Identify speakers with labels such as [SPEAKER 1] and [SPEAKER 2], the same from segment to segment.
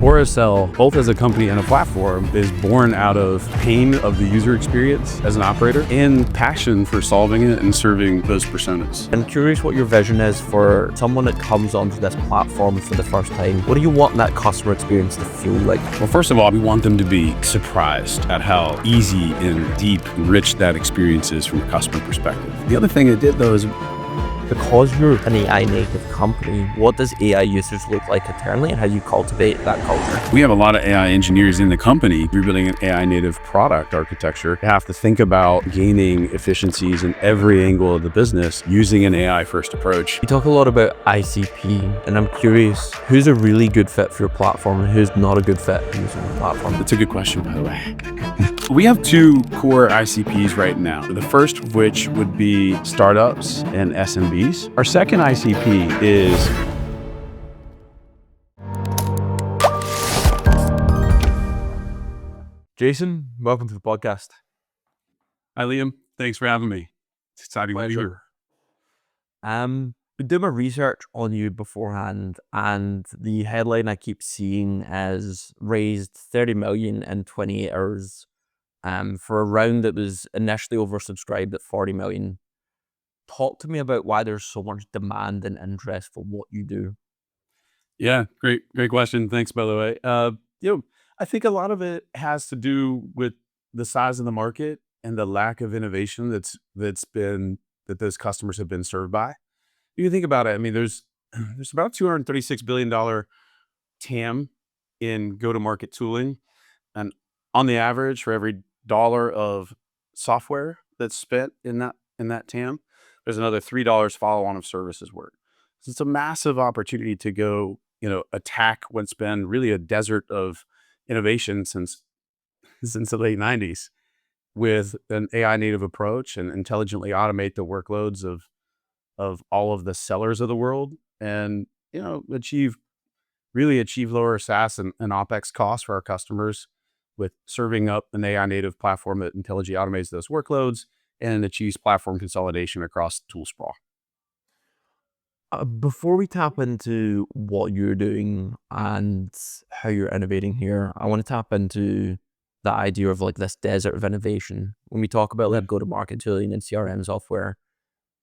[SPEAKER 1] Aurasell, both as a company and a platform, is born out of pain of the user experience as an operator and passion for solving it and serving those personas.
[SPEAKER 2] I'm curious what your vision is for someone that comes onto this platform for the first time. What do you want that customer experience to feel like?
[SPEAKER 1] Well, first of all, we want them to be surprised at how easy and deep and rich that experience is from a customer perspective. The other thing it did, though, is
[SPEAKER 2] because you're an AI native company, what does AI usage look like internally and how do you cultivate that culture?
[SPEAKER 1] we have a lot of AI engineers in the company. We're building an AI native product architecture. You have to think about gaining efficiencies in every angle of the business using an AI first approach.
[SPEAKER 2] You talk a lot about ICP, and I'm curious, who's a really good fit for your platform and who's not a good fit for using the platform?
[SPEAKER 1] That's a good question, by the way. We have two core ICPs right now. The first of which would be startups and SMBs. Our second ICP is
[SPEAKER 2] Jason, welcome to the podcast.
[SPEAKER 1] Hi, Liam. Thanks for having me. It's exciting to be here.
[SPEAKER 2] Been doing my research on you beforehand, and the headline I keep seeing is raised 30 million in 28 hours for a round that was initially oversubscribed at 40 million. Talk to me about why there's so much demand and interest for what you do.
[SPEAKER 1] Yeah, great question. Thanks, by the way. I think a lot of it has to do with the size of the market and the lack of innovation that those customers have been served by. You think about it. I mean, there's about $236 billion TAM in go-to-market tooling, and on the average, for every dollar of software that's spent in that TAM, there's another $3 follow-on of services work. So it's a massive opportunity to go, attack what's been really a desert of innovation since the late 90s with an AI native approach and intelligently automate the workloads of all of the sellers of the world and, achieve lower SaaS and OpEx costs for our customers with serving up an AI native platform that intelligently automates those workloads and achieves platform consolidation across tool sprawl.
[SPEAKER 2] Before we tap into what you're doing and how you're innovating here, I want to tap into the idea of like this desert of innovation. When we talk about like go-to-market tooling and CRM software,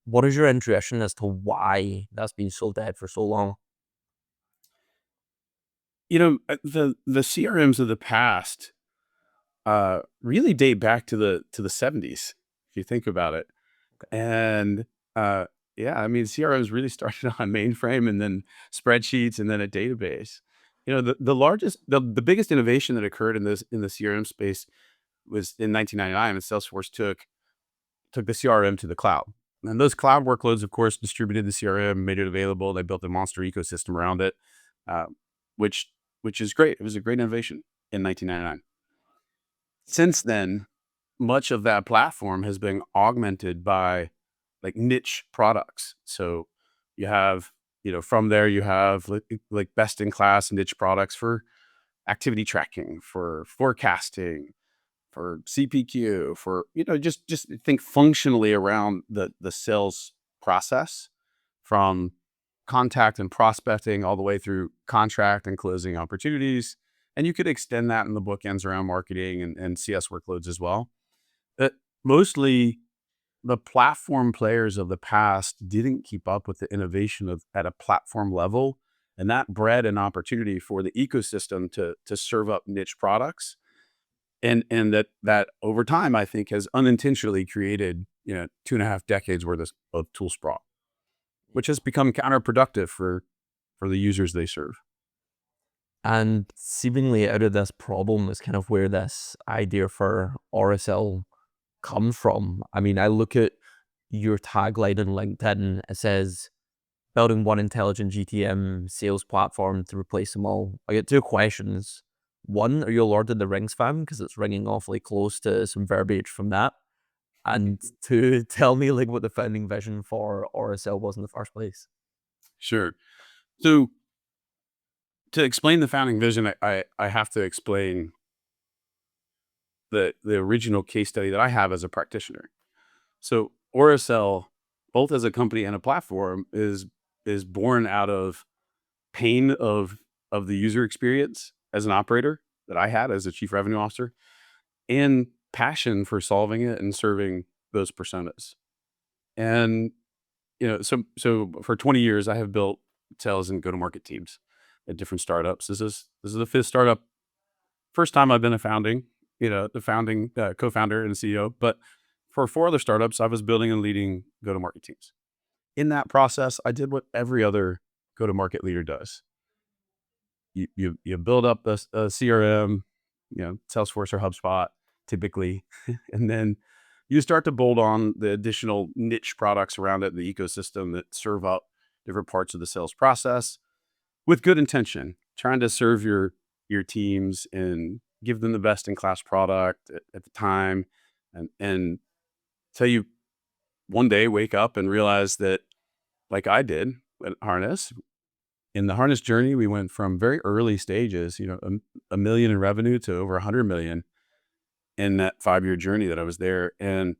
[SPEAKER 2] what is your intuition as to why that's been so dead for so long?
[SPEAKER 1] The CRMs of the past really date back to the 70s, if you think about it. And CRMs really started on mainframe and then spreadsheets and then a database. The biggest innovation that occurred in the CRM space was in 1999, and Salesforce took the CRM to the cloud. And those cloud workloads, of course, distributed the CRM, made it available. They built a monster ecosystem around it, which is great. It was a great innovation in 1999. Since then, much of that platform has been augmented by like niche products. So you have, from there you have like best in class niche products for activity tracking, for forecasting, for CPQ, for, just think functionally around the sales process from contact and prospecting all the way through contract and closing opportunities. And you could extend that in the bookends around marketing and CS workloads as well. But mostly the platform players of the past didn't keep up with the innovation at a platform level. And that bred an opportunity for the ecosystem to serve up niche products. And that over time, I think, has unintentionally created, 2.5 decades worth of tool sprawl, which has become counterproductive for the users they serve.
[SPEAKER 2] And seemingly out of this problem is kind of where this idea for Aurasell comes from. I mean, I look at your tagline on LinkedIn, it says, building one intelligent GTM sales platform to replace them all. I get two questions. One, are you a Lord of the Rings fan? Because it's ringing awfully close to some verbiage from that. And two, tell me like what the founding vision for Aurasell was in the first place.
[SPEAKER 1] Sure. So to explain the founding vision, I have to explain the original case study that I have as a practitioner. So Aurasell, both as a company and a platform, is born out of pain of the user experience as an operator that I had as a chief revenue officer, and passion for solving it and serving those personas. And so for 20 years, I have built sales and go-to-market teams at different startups. This is the fifth startup. First time I've been the founding co-founder and CEO. But for four other startups, I was building and leading go-to-market teams. In that process, I did what every other go-to-market leader does. You build up a CRM, Salesforce or HubSpot typically, and then you start to bolt on the additional niche products around it, the ecosystem that serve up different parts of the sales process with good intention, trying to serve your teams and give them the best in class product at the time, and till you one day wake up and realize that, like I did at Harness, in the Harness journey, we went from very early stages, a million in revenue to over 100 million in that 5-year journey that I was there. And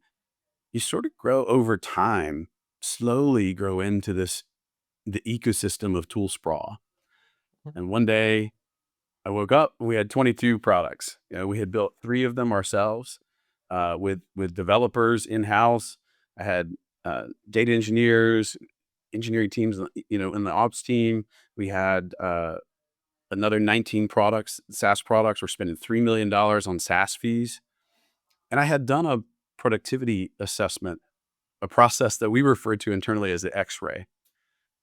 [SPEAKER 1] you sort of grow over time, slowly grow into the ecosystem of tool sprawl. And one day I woke up and we had 22 products. We had built 3 of them ourselves with developers in-house. I had data engineers, engineering teams, in the ops team. We had another 19 products, SaaS products. We're spending $3 million on SaaS fees. And I had done a productivity assessment, a process that we referred to internally as the X-ray,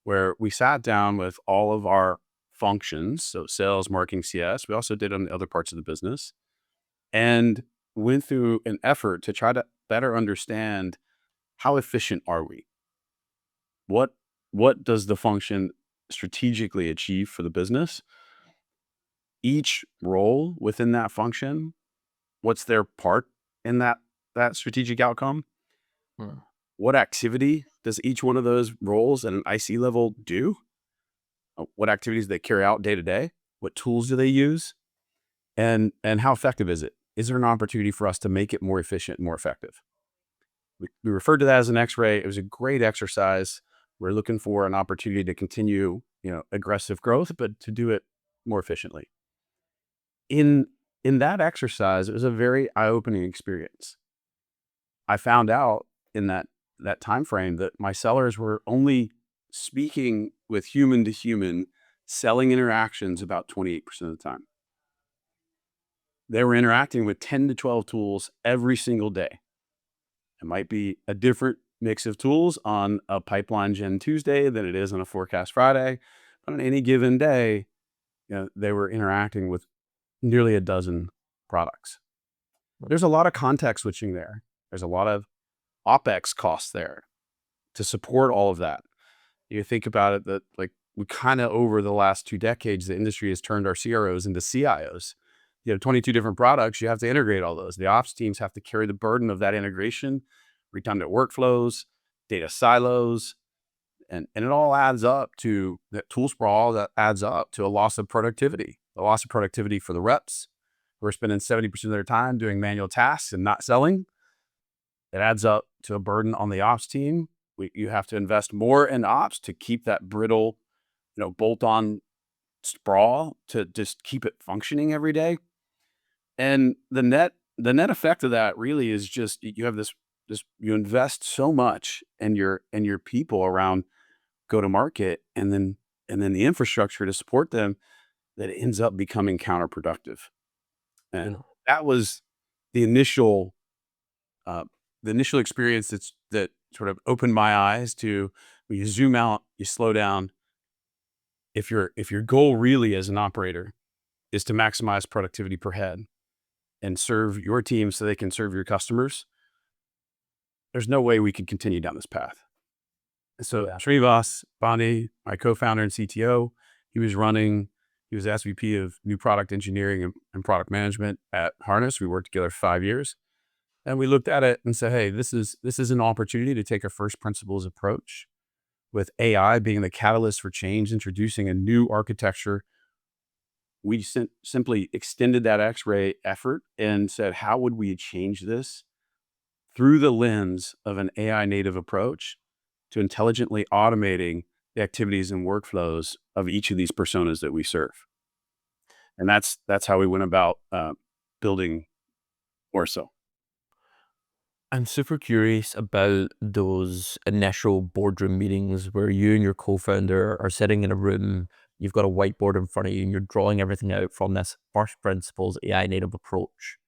[SPEAKER 1] where we sat down with all of our functions, so sales, marketing, CS. We also did on the other parts of the business, and went through an effort to try to better understand how efficient are we? What does the function strategically achieve for the business? Each role within that function, what's their part in that strategic outcome?
[SPEAKER 2] Hmm.
[SPEAKER 1] What activity does each one of those roles at an IC level do? What activities do they carry out day to day? What tools do they use? And how effective is it? Is there an opportunity for us to make it more efficient and more effective? We referred to that as an X-ray. It was a great exercise. We're looking for an opportunity to continue, aggressive growth, but to do it more efficiently. In that exercise, it was a very eye-opening experience. I found out in that time frame that my sellers were only speaking with human to human selling interactions about 28% of the time. They were interacting with 10 to 12 tools every single day. It might be a different mix of tools on a pipeline gen Tuesday than it is on a forecast Friday. But on any given day, they were interacting with nearly a dozen products. There's a lot of context switching there. There's a lot of OpEx costs there to support all of that. You think about it that we kind of over the last 2 decades, the industry has turned our CROs into CIOs. You have 22 different products. You have to integrate all those. The ops teams have to carry the burden of that integration, redundant workflows, data silos, and it all adds up to that tool sprawl that adds up to a loss of productivity. A loss of productivity for the reps who are spending 70% of their time doing manual tasks and not selling. It adds up to a burden on the ops team. You have to invest more in ops to keep that brittle, bolt-on sprawl to just keep it functioning every day. And the net effect of that really is just you have this you invest so much in your people around go to market and then the infrastructure to support them that it ends up becoming counterproductive. And that was the initial experience that sort of opened my eyes to when you zoom out, you slow down. If your goal really as an operator is to maximize productivity per head and serve your team so they can serve your customers, there's no way we could continue down this path. So Srinivas Bandi, my co-founder and CTO, he was SVP of new product engineering and product management at Harness. We worked together for 5 years. And we looked at it and said, hey, this is an opportunity to take a first principles approach with AI being the catalyst for change, introducing a new architecture. We simply extended that X-ray effort and said, how would we change this through the lens of an AI native approach to intelligently automating the activities and workflows of each of these personas that we serve? And that's how we went about building Aurasell.
[SPEAKER 2] I'm super curious about those initial boardroom meetings where you and your co-founder are sitting in a room, you've got a whiteboard in front of you, and you're drawing everything out from this first principles AI native approach.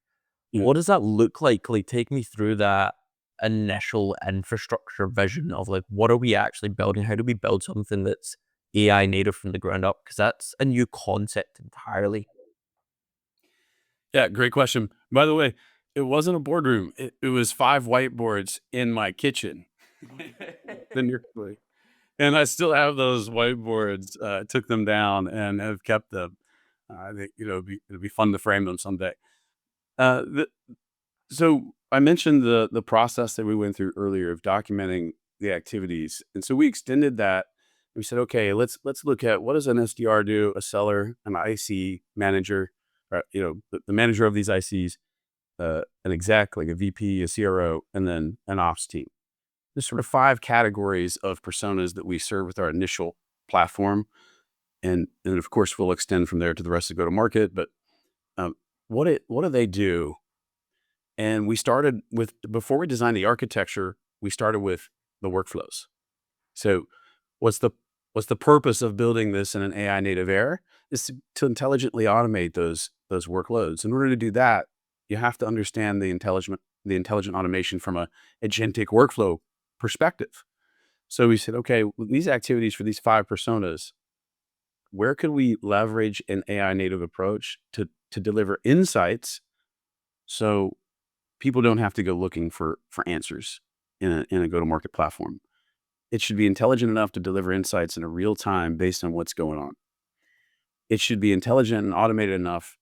[SPEAKER 1] Yeah.
[SPEAKER 2] What does that look like? Like, take me through that initial infrastructure vision of like, what are we actually building? How do we build something that's AI native from the ground up? Because that's a new concept entirely.
[SPEAKER 1] Yeah, great question. By the way, it wasn't a boardroom. It was 5 whiteboards in my kitchen. The nearly. And I still have those whiteboards. Took them down and have kept them. I think it'd be fun to frame them someday. The So I mentioned the process that we went through earlier of documenting the activities, and so we extended that. We said, okay, let's look at what does an SDR do, a seller, an IC manager, or, the manager of these ICs, an exec like a VP, a CRO, and then an ops team. There's sort of 5 categories of personas that we serve with our initial platform, and of course we'll extend from there to the rest of go to market. But what do they do? And we started with, before we designed the architecture, we started with the workflows. So what's the purpose of building this in an AI native era? Is to intelligently automate those workloads. In order to do that, you have to understand the intelligent automation from a agentic workflow perspective. So we said, okay, with these activities for these 5 personas, where could we leverage an AI native approach to deliver insights so people don't have to go looking for answers in a go-to-market platform? It should be intelligent enough to deliver insights in a real time based on what's going on. It should be intelligent and automated enough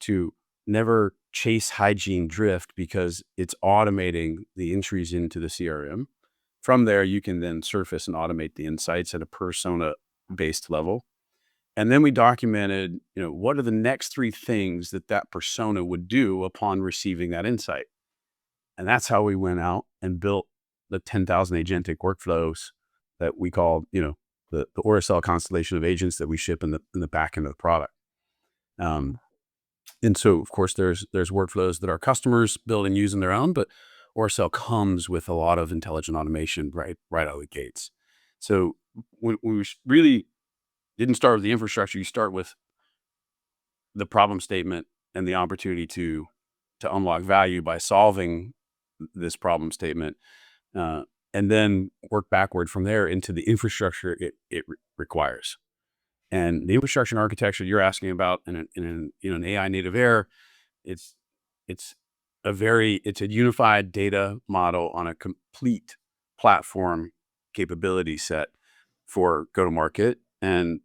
[SPEAKER 1] to never chase hygiene drift because it's automating the entries into the CRM. From there, you can then surface and automate the insights at a persona-based level. And then we documented, what are the next 3 things that persona would do upon receiving that insight. And that's how we went out and built the 10,000 agentic workflows that we call, the Aurasell constellation of agents that we ship in the back end of the product. And so, of course, there's workflows that our customers build and use on their own, but Aurasell comes with a lot of intelligent automation right out of the gates. So we really didn't start with the infrastructure. You start with the problem statement and the opportunity to unlock value by solving this problem statement, and then work backward from there into the infrastructure it requires. And the infrastructure and architecture you're asking about in an AI native era, it's it's it's a unified data model on a complete platform capability set for go to market. And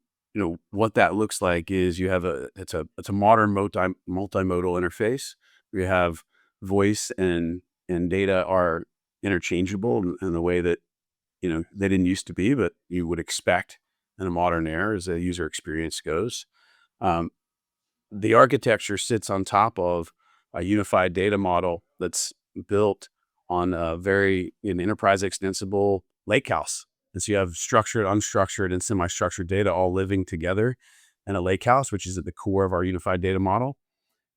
[SPEAKER 1] what that looks like is you have it's a modern multimodal interface. We have voice and data are interchangeable in the way that they didn't used to be, but you would expect in a modern era as the user experience goes. Um, the architecture sits on top of a unified data model that's built on a an enterprise extensible lakehouse. And so you have structured, unstructured, and semi-structured data all living together in a lakehouse, which is at the core of our unified data model,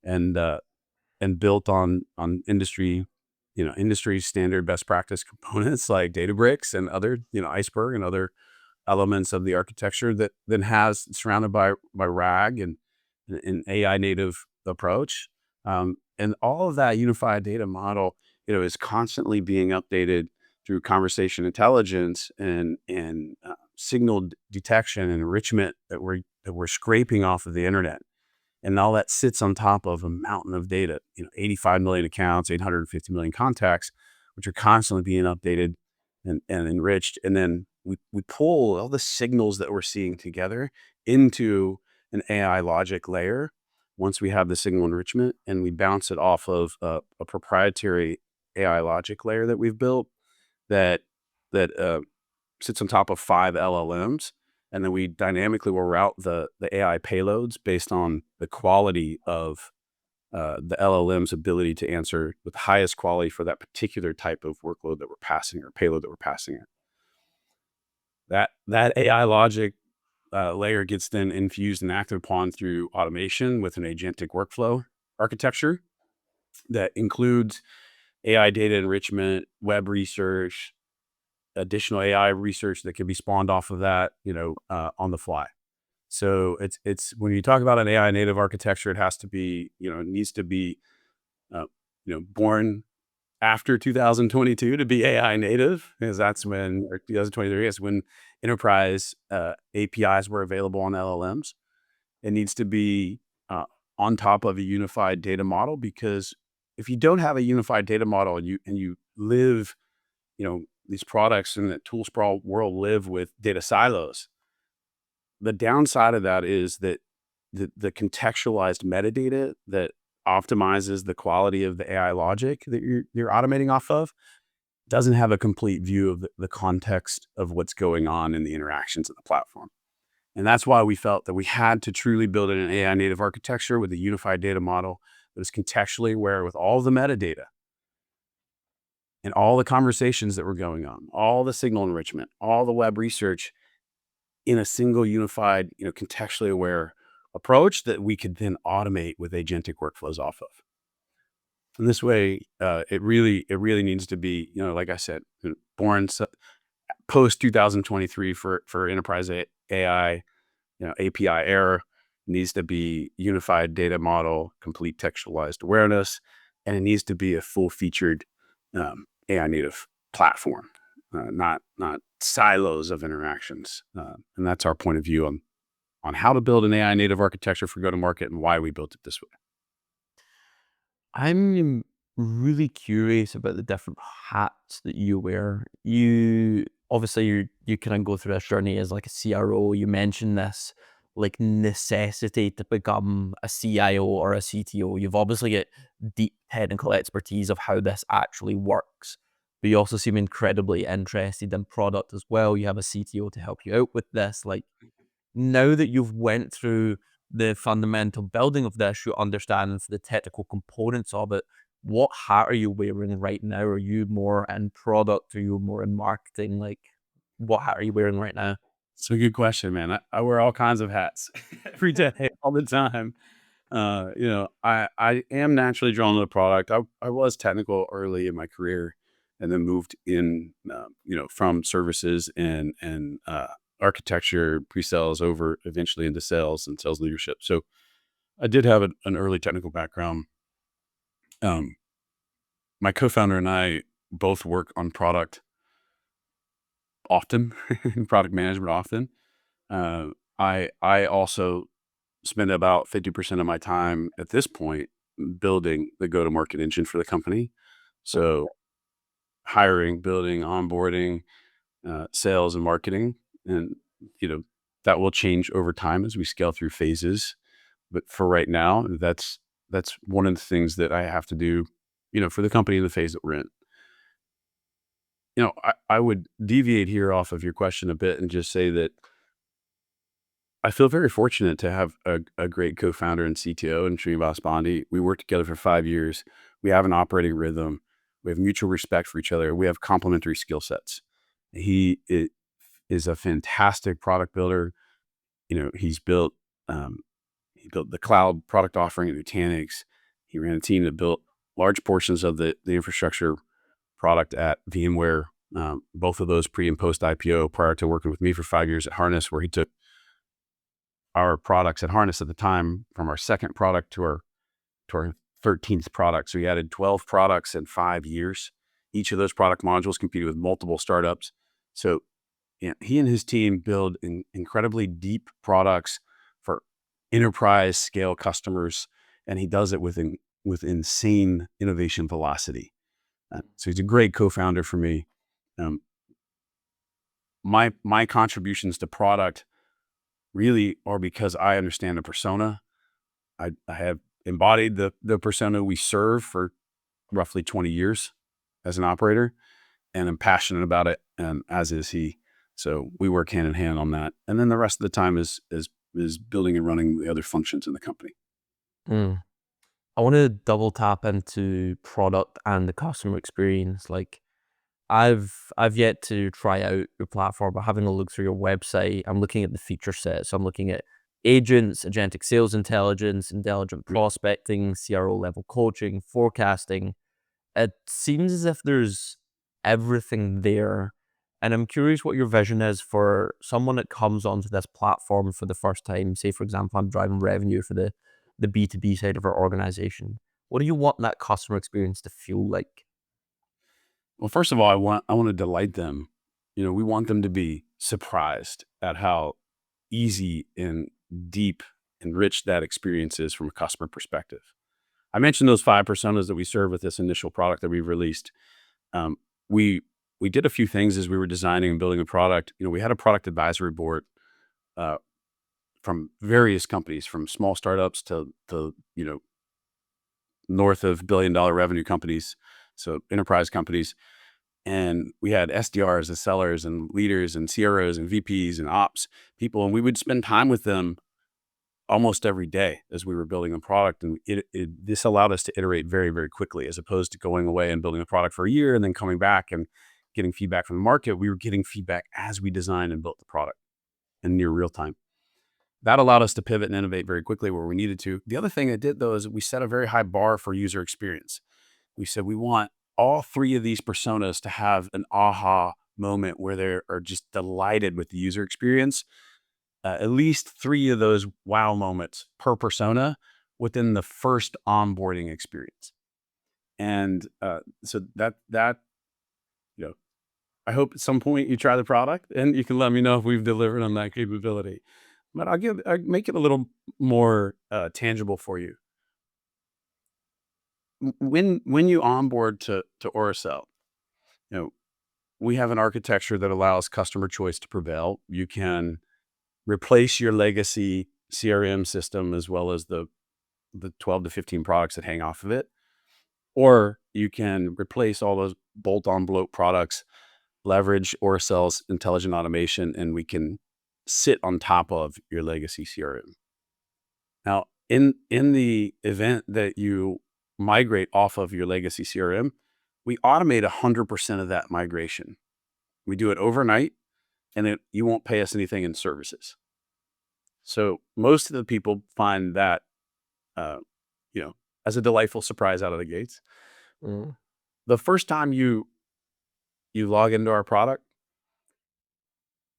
[SPEAKER 1] and built on industry, industry standard best practice components like Databricks and other, Iceberg and other elements of the architecture that then has surrounded by RAG and an AI native approach. And all of that unified data model, is constantly being updated through conversation intelligence and signal detection and enrichment that we're scraping off of the internet. And all that sits on top of a mountain of data, 85 million accounts, 850 million contacts, which are constantly being updated and enriched. And then we pull all the signals that we're seeing together into an AI logic layer once we have the signal enrichment, and we bounce it off of a proprietary AI logic layer that we've built that sits on top of 5 LLMs. And then we dynamically will route the AI payloads based on the quality of the LLM's ability to answer with the highest quality for that particular type of workload that we're passing or payload that we're passing it. That AI logic layer gets then infused and acted upon through automation with an agentic workflow architecture that includes AI data enrichment, web research, additional AI research that can be spawned off of that, on the fly. So it's when you talk about an AI native architecture, it has to be, it needs to be, uh, born after 2022 to be AI native, because that's when, or 2023 is when enterprise APIs were available on LLMs. It needs to be on top of a unified data model, because if you don't have a unified data model and you live, these products in the tool sprawl world live with data silos, the downside of that is that the contextualized metadata that optimizes the quality of the AI logic that you're automating off of doesn't have a complete view of the context of what's going on in the interactions of the platform. And that's why we felt that we had to truly build an AI native architecture with a unified data model that is contextually aware with all the metadata and all the conversations that were going on, all the signal enrichment, all the web research in a single unified, contextually aware approach that we could then automate with agentic workflows off of. And this way, it really needs to be, like I said, born post 2023 for enterprise AI, API era, needs to be unified data model, complete textualized awareness, and it needs to be a full featured AI native platform, not silos of interactions. And that's our point of view on how to build an AI native architecture for go-to-market and why we built it this way.
[SPEAKER 2] I'm really curious about the different hats that you wear. You obviously you kind of go through this journey as like a CRO. You mentioned this like necessity to become a CIO or a CTO. You've obviously got deep technical expertise of how this actually works. But you also seem incredibly interested in product as well. You have a CTO to help you out with this. Like now that you've went through the fundamental building of this, you understand the technical components of it. What hat are you wearing right now? Are you more in product? Are you more in marketing? Like, what hat are you wearing right now?
[SPEAKER 1] It's a good question, man. I wear all kinds of hats every day, all the time. I am naturally drawn to the product. I was technical early in my career, and then moved in, from services and architecture, pre-sales over eventually into sales and sales leadership. So I did have an early technical background. Um, my co-founder and I both work on product often, product management often. I also spend about 50% of my time at this point building the go-to-market engine for the company. So hiring, building, onboarding, sales and marketing. And, you know, that will change over time as we scale through phases. But for right now, that's one of the things that I have to do, for the company in the phase that we're in. I would deviate here off of your question a bit and just say that I feel very fortunate to have a great co-founder and CTO in Srinivas Bondi. We worked together for 5 years. We have an operating rhythm. We have mutual respect for each other. We have complementary skill sets. Is a fantastic product builder. He built the cloud product offering at Nutanix. He ran a team that built large portions of the infrastructure product at VMware. Both of those pre and post IPO, prior to working with me for 5 years at Harness, where he took our products at Harness at the time from our second product to our 13th product. So he added 12 products in 5 years. Each of those product modules competed with multiple startups. So he and his team build incredibly deep products for enterprise scale customers, and he does it with insane innovation velocity. So he's a great co-founder for me. My contributions to product really are because I understand the persona. I have embodied the persona we serve for roughly 20 years as an operator, and I'm passionate about it, as is he. So we work hand in hand on that. And then the rest of the time is building and running the other functions in the company.
[SPEAKER 2] Mm. I want to double tap into product and the customer experience. Like, I've yet to try out your platform, but having a look through your website, I'm looking at the feature set. So I'm looking at agents, agentic sales intelligence, intelligent prospecting, CRO level coaching, forecasting. It seems as if there's everything there. And I'm curious what your vision is for someone that comes onto this platform for the first time. Say, for example, I'm driving revenue for the B2B side of our organization. What do you want that customer experience to feel like?
[SPEAKER 1] Well, first of all, I want to delight them. We want them to be surprised at how easy and deep and rich that experience is from a customer perspective. I mentioned those 5 personas that we serve with this initial product that we've released. Um, we we did a few things as we were designing and building a product. We had a product advisory board uh, from various companies, from small startups to north of billion-dollar revenue companies, so enterprise companies. And we had SDRs and sellers and leaders and CROs and VPs and ops people, and we would spend time with them almost every day as we were building a product. And this allowed us to iterate very, very quickly, as opposed to going away and building a product for a year and then coming back and getting feedback from the market. We were getting feedback as we designed and built the product in near real time. That allowed us to pivot and innovate very quickly where we needed to. The other thing it did, though, is we set a very high bar for user experience. We said we want all 3 of these personas to have an aha moment where they are just delighted with the user experience. At least 3 of those wow moments per persona within the first onboarding experience. And so that I hope at some point you try the product and you can let me know if we've delivered on that capability. But I'll make it a little more tangible for you. When you onboard to Aurasell, you know, we have an architecture that allows customer choice to prevail. You can replace your legacy CRM system as well as the 12 to 15 products that hang off of it, or you can replace all those bolt-on bloat products, leverage Aurasell's intelligent automation, and we can sit on top of your legacy CRM. Now, in the event that you migrate off of your legacy CRM, we automate 100% of that migration. We do it overnight, and you won't pay us anything in services. So most of the people find that, uh, as a delightful surprise out of the gates.
[SPEAKER 2] Mm.
[SPEAKER 1] The first time you log into our product,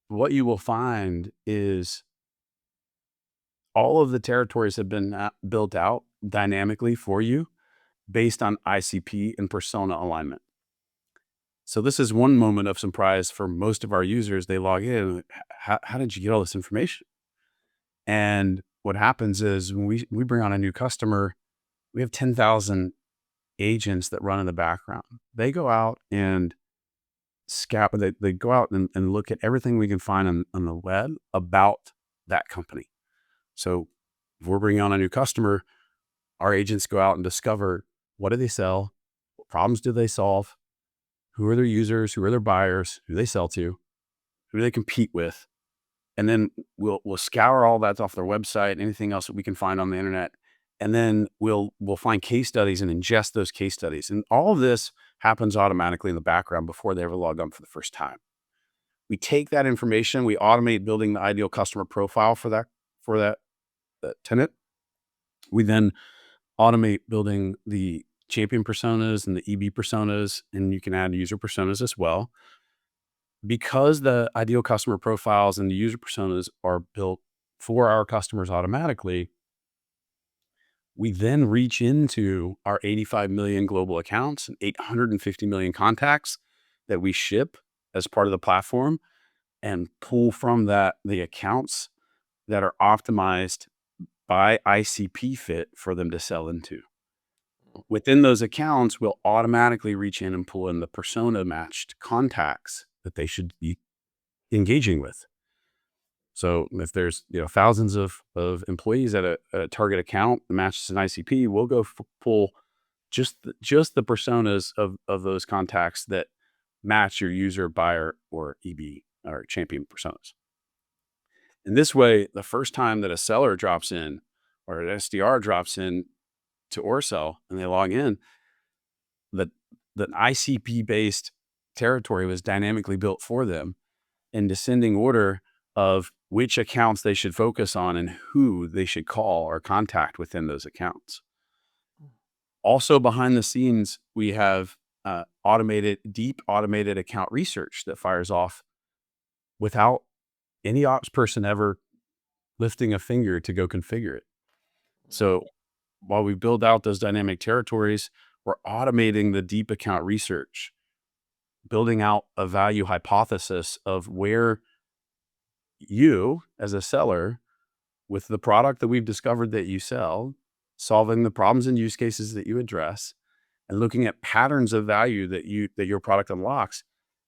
[SPEAKER 1] what you will find is all of the territories have been built out dynamically for you based on ICP and persona alignment. So this is one moment of surprise for most of our users. They log in. How did you get all this information? And what happens is when we bring on a new customer, we have 10,000 agents that run in the background. They go out and scout. They go out and look at everything we can find on the web about that company. So if we're bringing on a new customer, our agents go out and discover, what do they sell? What problems do they solve? Who are their users? Who are their buyers? Who they sell to? Who do they compete with? And then we'll scour all that off their website, anything else that we can find on the internet. And then we'll find case studies and ingest those case studies. And all of this happens automatically in the background before they ever log on for the first time. We take that information, we automate building the ideal customer profile for that tenant. We then automate building the champion personas and the EB personas, and you can add user personas as well. Because the ideal customer profiles and the user personas are built for our customers automatically, we then reach into our 85 million global accounts and 850 million contacts that we ship as part of the platform and pull from that the accounts that are optimized by ICP fit for them to sell into. Within those accounts, we'll automatically reach in and pull in the persona matched contacts that they should be engaging with. So if there's thousands of employees at a target account that matches an ICP, we'll go pull just the personas of those contacts that match your user, buyer, or EB or champion personas. In this way, the first time that a seller drops in or an SDR drops in to Aurasell and they log in, the ICP based territory was dynamically built for them in descending order of which accounts they should focus on and who they should call or contact within those accounts. Also behind the scenes, we have deep automated account research that fires off without any ops person ever lifting a finger to go configure it. So while we build out those dynamic territories, we're automating the deep account research, building out a value hypothesis of where you as a seller, with the product that we've discovered that you sell, solving the problems and use cases that you address, and looking at patterns of value that your product unlocks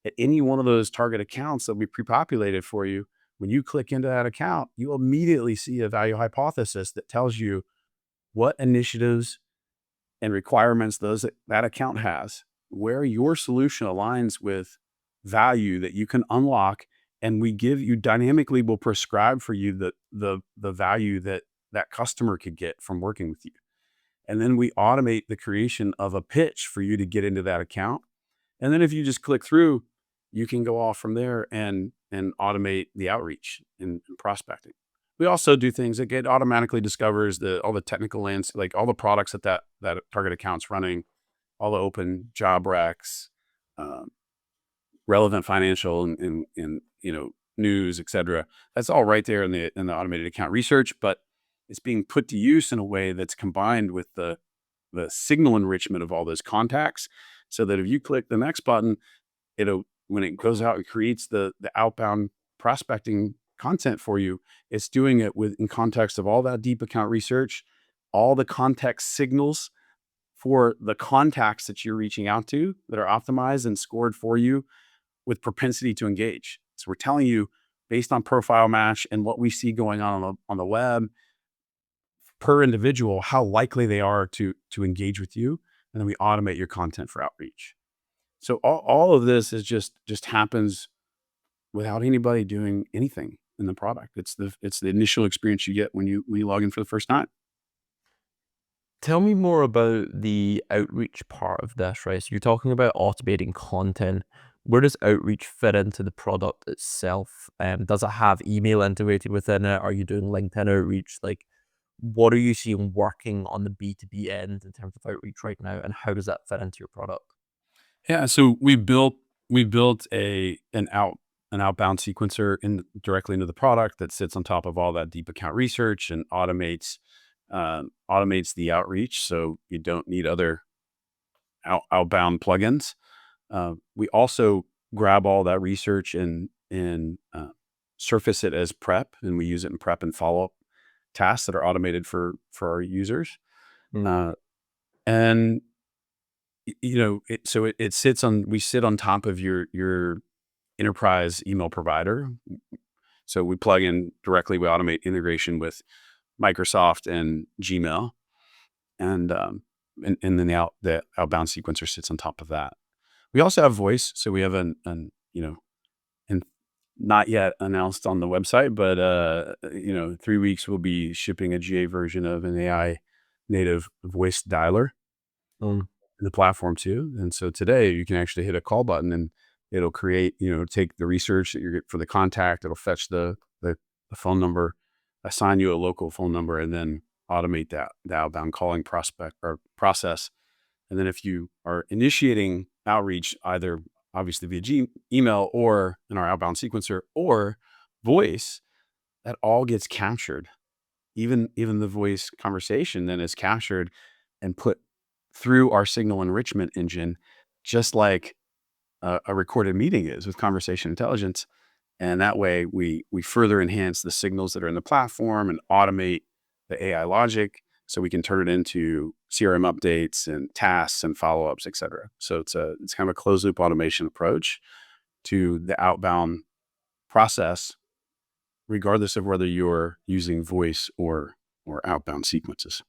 [SPEAKER 1] at any one of those target accounts that we pre-populated for you. When you click into that account, you immediately see a value hypothesis that tells you what initiatives and requirements that account has, where your solution aligns with value that you can unlock, and we give you dynamically will prescribe for you the value that that customer could get from working with you. And then we automate the creation of a pitch for you to get into that account. And then if you just click through, you can go off from there and automate the outreach and prospecting. We also do things that it automatically discovers all the technical lands, like all the products that target account's running, all the open job recs, relevant financial and news, et cetera. That's all right there in the automated account research, but it's being put to use in a way that's combined with the signal enrichment of all those contacts, so that if you click the next button, when it goes out and creates the outbound prospecting content for you, it's doing it in context of all that deep account research, all the context signals for the contacts that you're reaching out to that are optimized and scored for you with propensity to engage. So we're telling you, based on profile match and what we see going on the web per individual, how likely they are to engage with you. And then we automate your content for outreach. So all of this is just happens without anybody doing anything in the product. It's the initial experience you get when you log in for the first time.
[SPEAKER 2] Tell me more about the outreach part of this, right? So you're talking about automating content. Where does outreach fit into the product itself? Does it have email integrated within it? Are you doing LinkedIn outreach? Like, what are you seeing working on the B2B end in terms of outreach right now, and how does that fit into your product?
[SPEAKER 1] Yeah, so we built an outbound sequencer directly into the product that sits on top of all that deep account research and automates the outreach, so you don't need other outbound plugins. We also grab all that research and surface it as prep, and we use it in prep and follow-up tasks that are automated for our users. And it sits on, we sit on top of your enterprise email provider. So we plug in directly, we automate integration with Microsoft and Gmail, and then the outbound sequencer sits on top of that. We also have voice, so we have and not yet announced on the website, but 3 weeks we'll be shipping a GA version of an AI native voice dialer in the platform too. And so today you can actually hit a call button and it'll create, take the research that you're for the contact, it'll fetch the phone number, assign you a local phone number, and then automate the outbound calling prospect or process. And then if you are initiating outreach, either obviously via email or in our outbound sequencer or voice, that all gets captured. Even the voice conversation then is captured and put through our signal enrichment engine, just like a recorded meeting is with conversation intelligence. And that way we further enhance the signals that are in the platform and automate the AI logic, so we can turn it into CRM updates and tasks and follow-ups, et cetera. So it's kind of a closed loop automation approach to the outbound process, regardless of whether you're using voice or outbound sequences.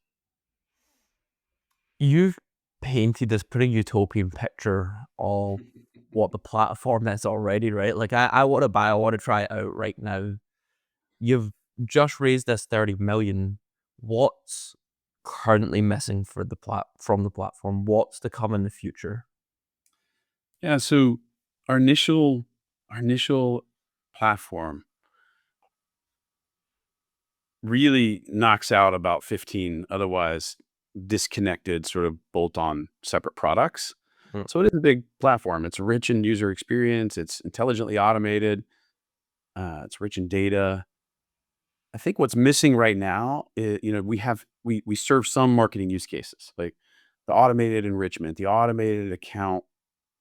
[SPEAKER 2] You've painted this pretty utopian picture of what the platform is already, right? Like, I want to try it out right now. You've just raised this 30 million. What's currently missing from the platform? What's to come in the future?
[SPEAKER 1] Yeah, so our initial platform really knocks out about 15 otherwise disconnected sort of bolt-on separate products.
[SPEAKER 2] Mm.
[SPEAKER 1] So it is a big platform. It's rich in user experience. It's intelligently automated. It's rich in data. I think what's missing right now is, we serve some marketing use cases like the automated enrichment, the automated account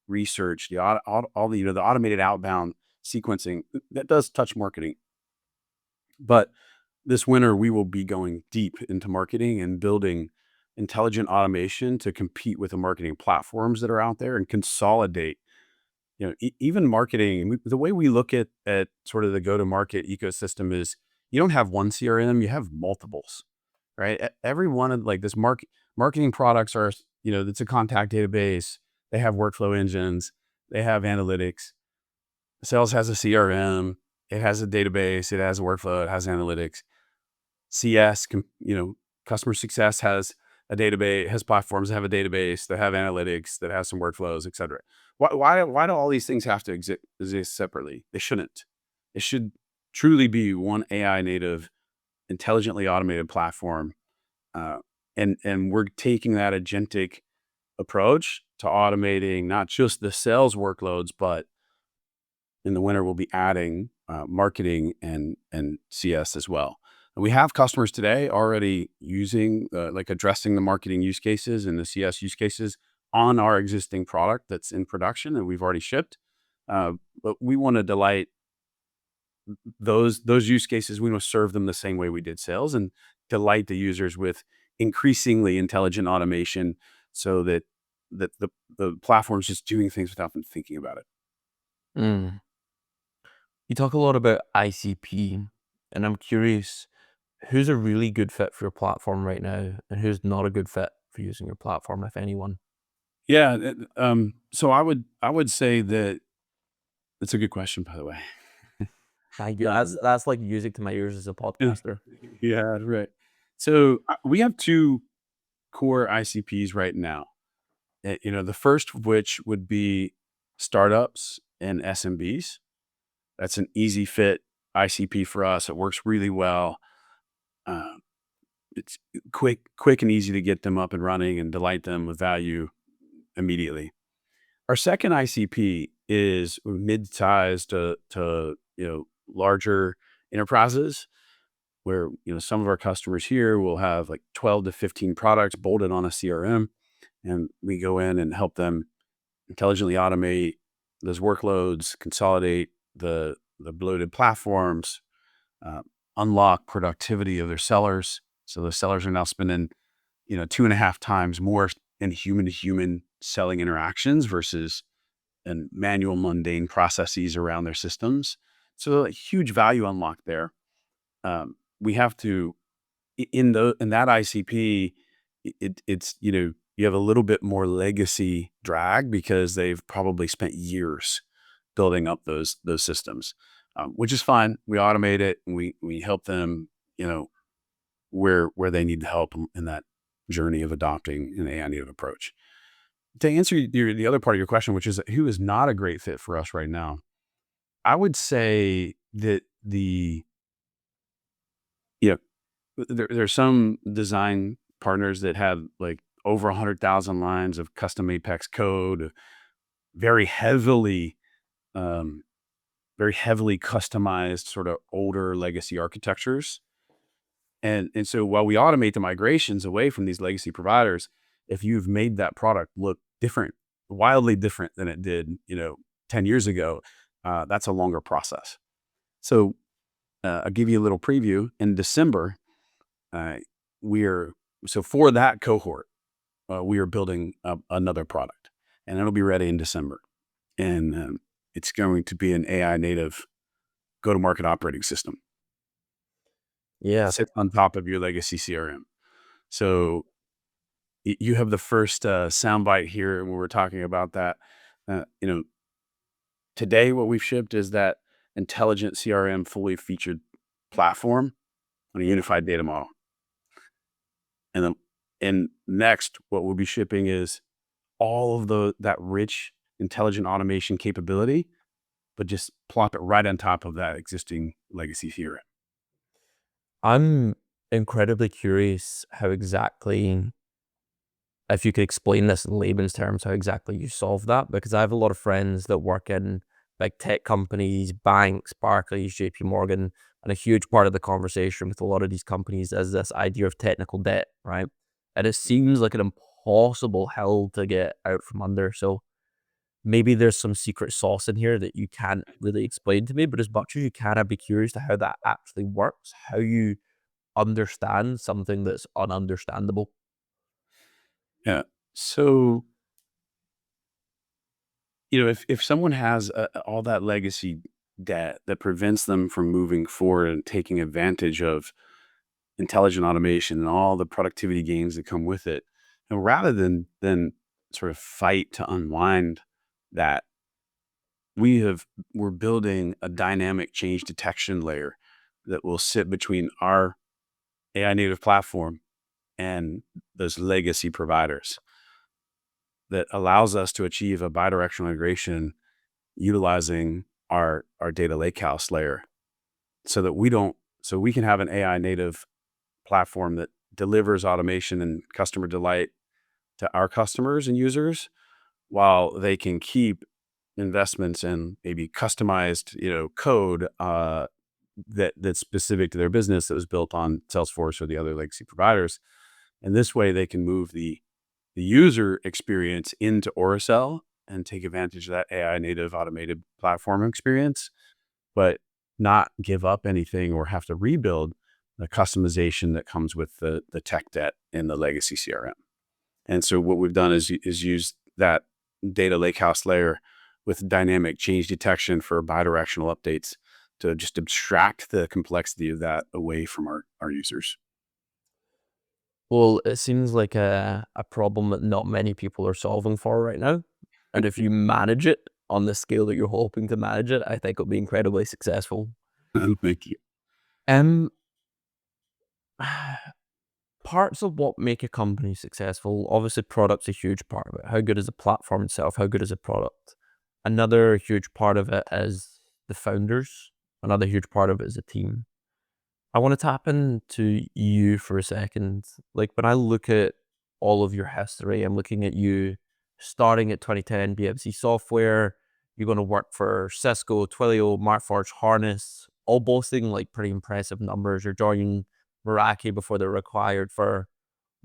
[SPEAKER 1] research, all the the automated outbound sequencing that does touch marketing. But this winter, we will be going deep into marketing and building intelligent automation to compete with the marketing platforms that are out there and consolidate. Even marketing. The way we look at sort of the go-to-market ecosystem is you don't have one CRM, you have multiples, right? Every one of like this marketing products are, it's a contact database. They have workflow engines. They have analytics. Sales has a CRM. It has a database. It has a workflow. It has analytics. CS, customer success has a database, has platforms that have a database, that have analytics, that have some workflows, et cetera. Why do all these things have to exist separately? They shouldn't. It should truly be one AI native, intelligently automated platform. And we're taking that agentic approach to automating not just the sales workloads, but in the winter we'll be adding marketing and CS as well. And we have customers today already using like addressing the marketing use cases and the CS use cases on our existing product that's in production and we've already shipped. But we want to delight those use cases. We want to serve them the same way we did sales and delight the users with increasingly intelligent automation so that the platform's just doing things without them thinking about it.
[SPEAKER 2] Mm. You talk a lot about ICP, and I'm curious, who's a really good fit for your platform right now, and who's not a good fit for using your platform, if anyone?
[SPEAKER 1] Yeah. So I would say that it's a good question, by the way.
[SPEAKER 2] Thank you. That's like music to my ears as a
[SPEAKER 1] Yeah.
[SPEAKER 2] podcaster.
[SPEAKER 1] Yeah, right. So we have two core ICPs right now. The first of which would be startups and SMBs. That's an easy fit ICP for us. It works really well. Uh, it's quick and easy to get them up and running and delight them with value immediately. Our second ICP is mid-sized to larger enterprises where some of our customers here will have like 12 to 15 products bolted on a CRM, and we go in and help them intelligently automate those workloads, consolidate the bloated platforms, unlock productivity of their sellers. So the sellers are now spending 2.5 times more in human to human selling interactions versus and manual mundane processes around their systems. So a huge value unlock there. We have to in that ICP, it's you have a little bit more legacy drag because they've probably spent years building up those systems, which is fine. We automate it and we help them, where they need help in that journey of adopting an AI native approach. To answer the other part of your question, which is who is not a great fit for us right now, I would say that there's some design partners that have like over 100,000 lines of custom Apex code, very heavily, um, very heavily customized sort of older legacy architectures. And so while we automate the migrations away from these legacy providers, if you've made that product look different, wildly different than it did, 10 years ago, that's a longer process. So I'll give you a little preview. In December, uh, for that cohort, we are building another product, and it'll be ready in December. And it's going to be an AI native go-to-market operating system.
[SPEAKER 2] Yeah.
[SPEAKER 1] Sits on top of your legacy CRM. So you have the first soundbite here when we're talking about that. Today what we've shipped is that intelligent CRM fully featured platform on a unified data model. And next, what we'll be shipping is all of that rich intelligent automation capability, but just plop it right on top of that existing legacy CRM.
[SPEAKER 2] I'm incredibly curious how exactly, if you could explain this in layman's terms, how exactly you solve that, because I have a lot of friends that work in big tech companies, banks, Barclays, JP Morgan, and a huge part of the conversation with a lot of these companies is this idea of technical debt, right? And it seems like an impossible hill to get out from under. So maybe there's some secret sauce in here that you can't really explain to me, but as much as you can, I'd be curious to how that actually works, how you understand something that's ununderstandable.
[SPEAKER 1] Yeah. So, if someone has all that legacy debt that prevents them from moving forward and taking advantage of intelligent automation and all the productivity gains that come with it, and rather than sort of fight to unwind that, we're building a dynamic change detection layer that will sit between our AI native platform and those legacy providers that allows us to achieve a bidirectional integration utilizing our data lakehouse layer so we can have an AI native platform that delivers automation and customer delight to our customers and users while they can keep investments in maybe customized, code that's specific to their business that was built on Salesforce or the other legacy providers. And this way they can move the user experience into Aurasell and take advantage of that AI native automated platform experience, but not give up anything or have to rebuild the customization that comes with the tech debt in the legacy CRM. And so what we've done is use that data lakehouse layer with dynamic change detection for bidirectional updates to just abstract the complexity of that away from our users.
[SPEAKER 2] Well, it seems like a problem that not many people are solving for right now. And if you manage it on the scale that you're hoping to manage it, I think it'll be incredibly successful.
[SPEAKER 1] Thank you.
[SPEAKER 2] Um, Parts of what make a company successful, obviously product's a huge part of it. How good is the platform itself? How good is the product? Another huge part of it is the founders. Another huge part of it is the team. I want to tap into you for a second. Like when I look at all of your history, I'm looking at you starting at 2010 BMC Software. You're going to work for Cisco, Twilio, Markforged, Harness, all boasting like pretty impressive numbers. You're joining Meraki before they're required for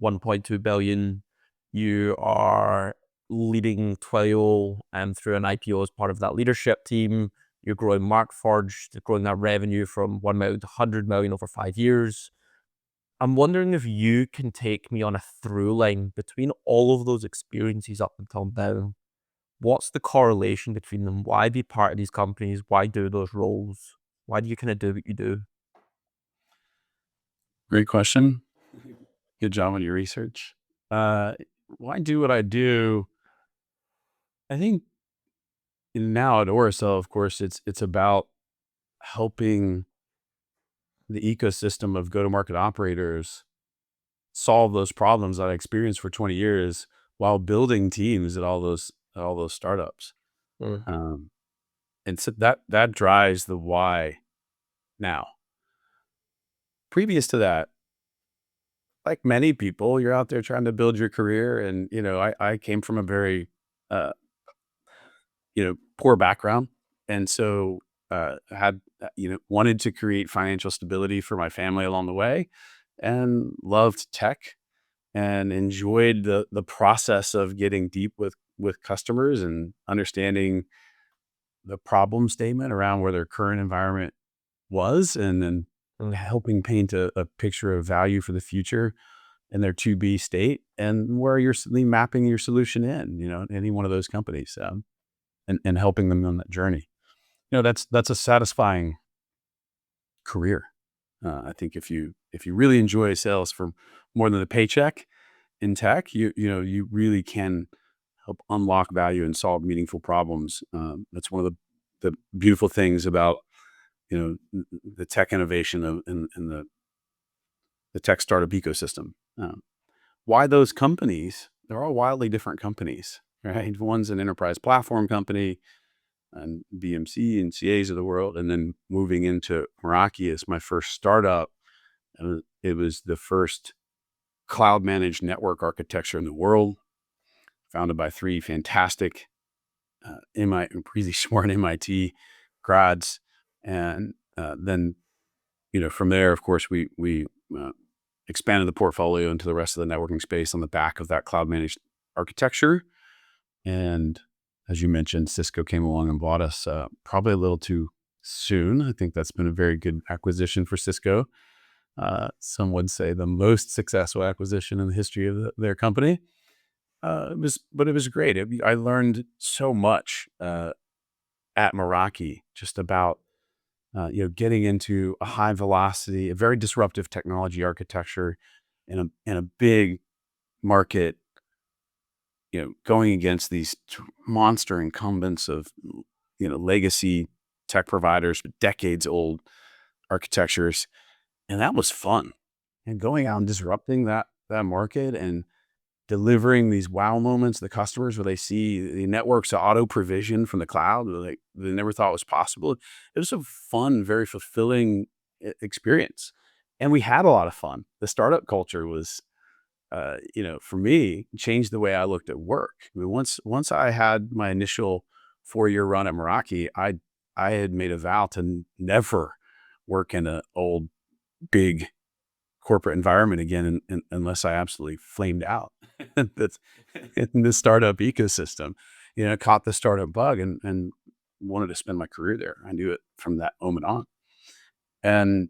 [SPEAKER 2] 1.2 billion. You are leading Twilio through an IPO as part of that leadership team. You're growing Markforged, growing that revenue from 1 million to 100 million over 5 years. I'm wondering if you can take me on a through line between all of those experiences up until now. What's the correlation between them? Why be part of these companies? Why do those roles? Why do you kind of do what you do?
[SPEAKER 1] Great question. Good job on your research. Why do what I do? I think now at Aurasell, of course, it's about helping the ecosystem of go-to-market operators solve those problems that I experienced for 20 years while building teams at all those startups.
[SPEAKER 2] Mm.
[SPEAKER 1] Um, and so that drives the why now. Previous to that, like many people, you're out there trying to build your career. And, I came from a very, uh, poor background. And so, had, wanted to create financial stability for my family along the way and loved tech and enjoyed the process of getting deep with customers and understanding the problem statement around where their current environment was, and then helping paint a picture of value for the future in their to be state and where you're mapping your solution in any one of those companies, and helping them on that journey. That's a satisfying career. I think if you really enjoy sales for more than the paycheck in tech, you really can help unlock value and solve meaningful problems. That's one of the beautiful things about the tech innovation in the tech startup ecosystem. Why those companies? They're all wildly different companies, right? One's an enterprise platform company and BMC and CAs of the world. And then moving into Meraki as my first startup. And it was the first cloud managed network architecture in the world, founded by three fantastic, really smart MIT grads. And then, from there, of course, we expanded the portfolio into the rest of the networking space on the back of that cloud managed architecture. And as you mentioned, Cisco came along and bought us probably a little too soon. I think that's been a very good acquisition for Cisco. Some would say the most successful acquisition in the history of their company. But it was great. I learned so much at Meraki just about getting into a high velocity, a very disruptive technology architecture in a big market, going against these monster incumbents of, legacy tech providers with decades old architectures. And that was fun. And going out and disrupting that market and delivering these wow moments to the customers where they see the networks auto provision from the cloud, like they never thought was possible. It was a fun, very fulfilling experience. And we had a lot of fun. The startup culture was, for me, changed the way I looked at work. I mean, once I had my initial 4-year run at Meraki, I had made a vow to never work in an old, big corporate environment again, unless I absolutely flamed out. That's in the startup ecosystem. Caught the startup bug and wanted to spend my career there. I knew it from that moment on. And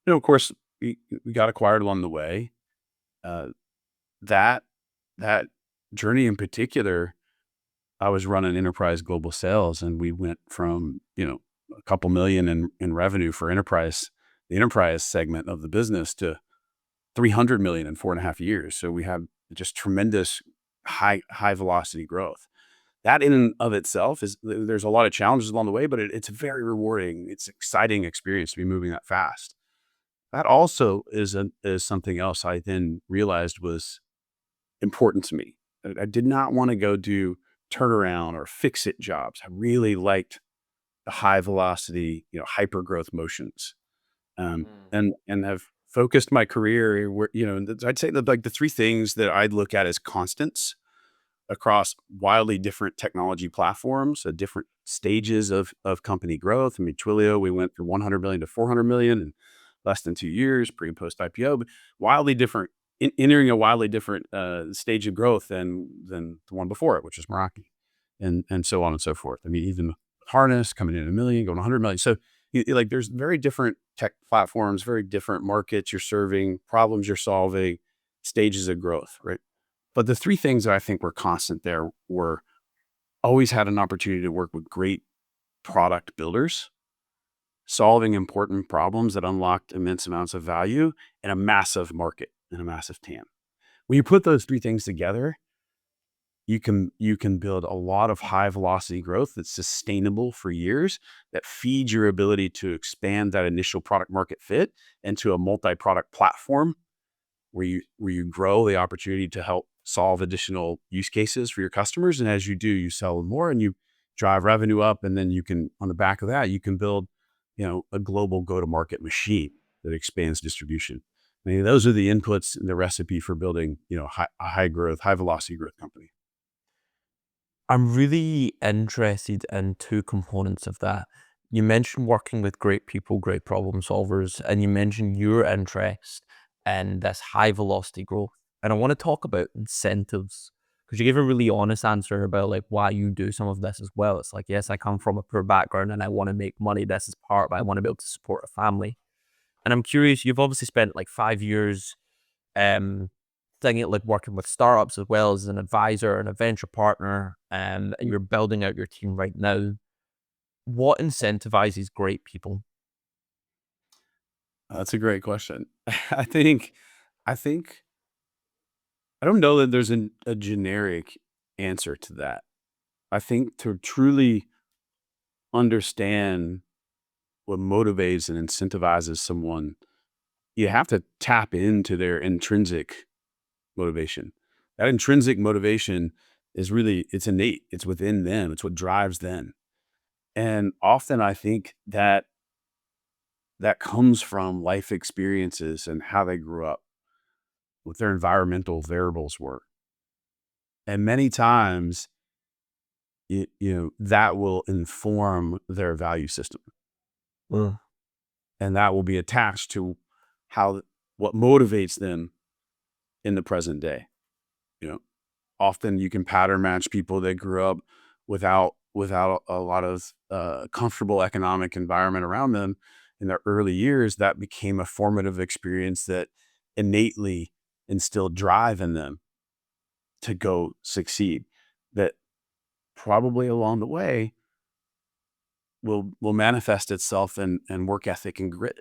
[SPEAKER 1] of course, we got acquired along the way. That that journey in particular, I was running enterprise global sales, and we went from a couple million in revenue for the enterprise segment of the business, to 300 million in 4.5 years. So we had just tremendous high velocity growth. That in and of itself there's a lot of challenges along the way, but it's very rewarding. It's an exciting experience to be moving that fast. That also is something else I then realized was important to me. I did not want to go do turnaround or fix it jobs. I really liked the high velocity, hyper growth motions. And have focused my career where, I'd say that like the three things that I'd look at as constants across wildly different technology platforms at different stages of company growth. I mean, Twilio, we went from 100 million to 400 million in less than 2 years, pre and post IPO, but wildly different, entering a wildly different stage of growth than the one before it, which is Meraki, and so on and so forth. I mean, even Harness coming in at 1 million, going to 100 million. So like there's very different tech platforms, very different markets you're serving, problems you're solving, stages of growth, right? But the three things that I think were constant there were always had an opportunity to work with great product builders, solving important problems that unlocked immense amounts of value in a massive market, in a massive TAM. When you put those three things together, you can build a lot of high velocity growth that's sustainable for years, that feeds your ability to expand that initial product market fit into a multi-product platform where you grow the opportunity to help solve additional use cases for your customers. And as you do, you sell more and you drive revenue up. And then you can, on the back of that, you can build, a global go-to-market machine that expands distribution. I mean, those are the inputs in the recipe for building, a high growth, high velocity growth company.
[SPEAKER 2] I'm really interested in two components of that. You mentioned working with great people, great problem solvers, and you mentioned your interest in this high velocity growth. And I want to talk about incentives, because you gave a really honest answer about like why you do some of this as well. It's like, yes, I come from a poor background and I want to make money. This is part, but I want to be able to support a family. And I'm curious, you've obviously spent like 5 years thing it like working with startups as well as an advisor and a venture partner, and you're building out your team right now. What incentivizes great people?
[SPEAKER 1] That's a great question. I think, I think, I don't know that there's a generic answer to that. I think to truly understand what motivates and incentivizes someone, you have to tap into their intrinsic motivation. That intrinsic motivation is really, it's innate. It's within them. It's what drives them. And often I think that that comes from life experiences and how they grew up, what their environmental variables were. And many times, that will inform their value system.
[SPEAKER 2] Mm.
[SPEAKER 1] And that will be attached to what motivates them in the present day. Often you can pattern match people that grew up without a lot of comfortable economic environment around them in their early years. That became a formative experience that innately instilled drive in them to go succeed. That probably along the way will manifest itself in work ethic and grit.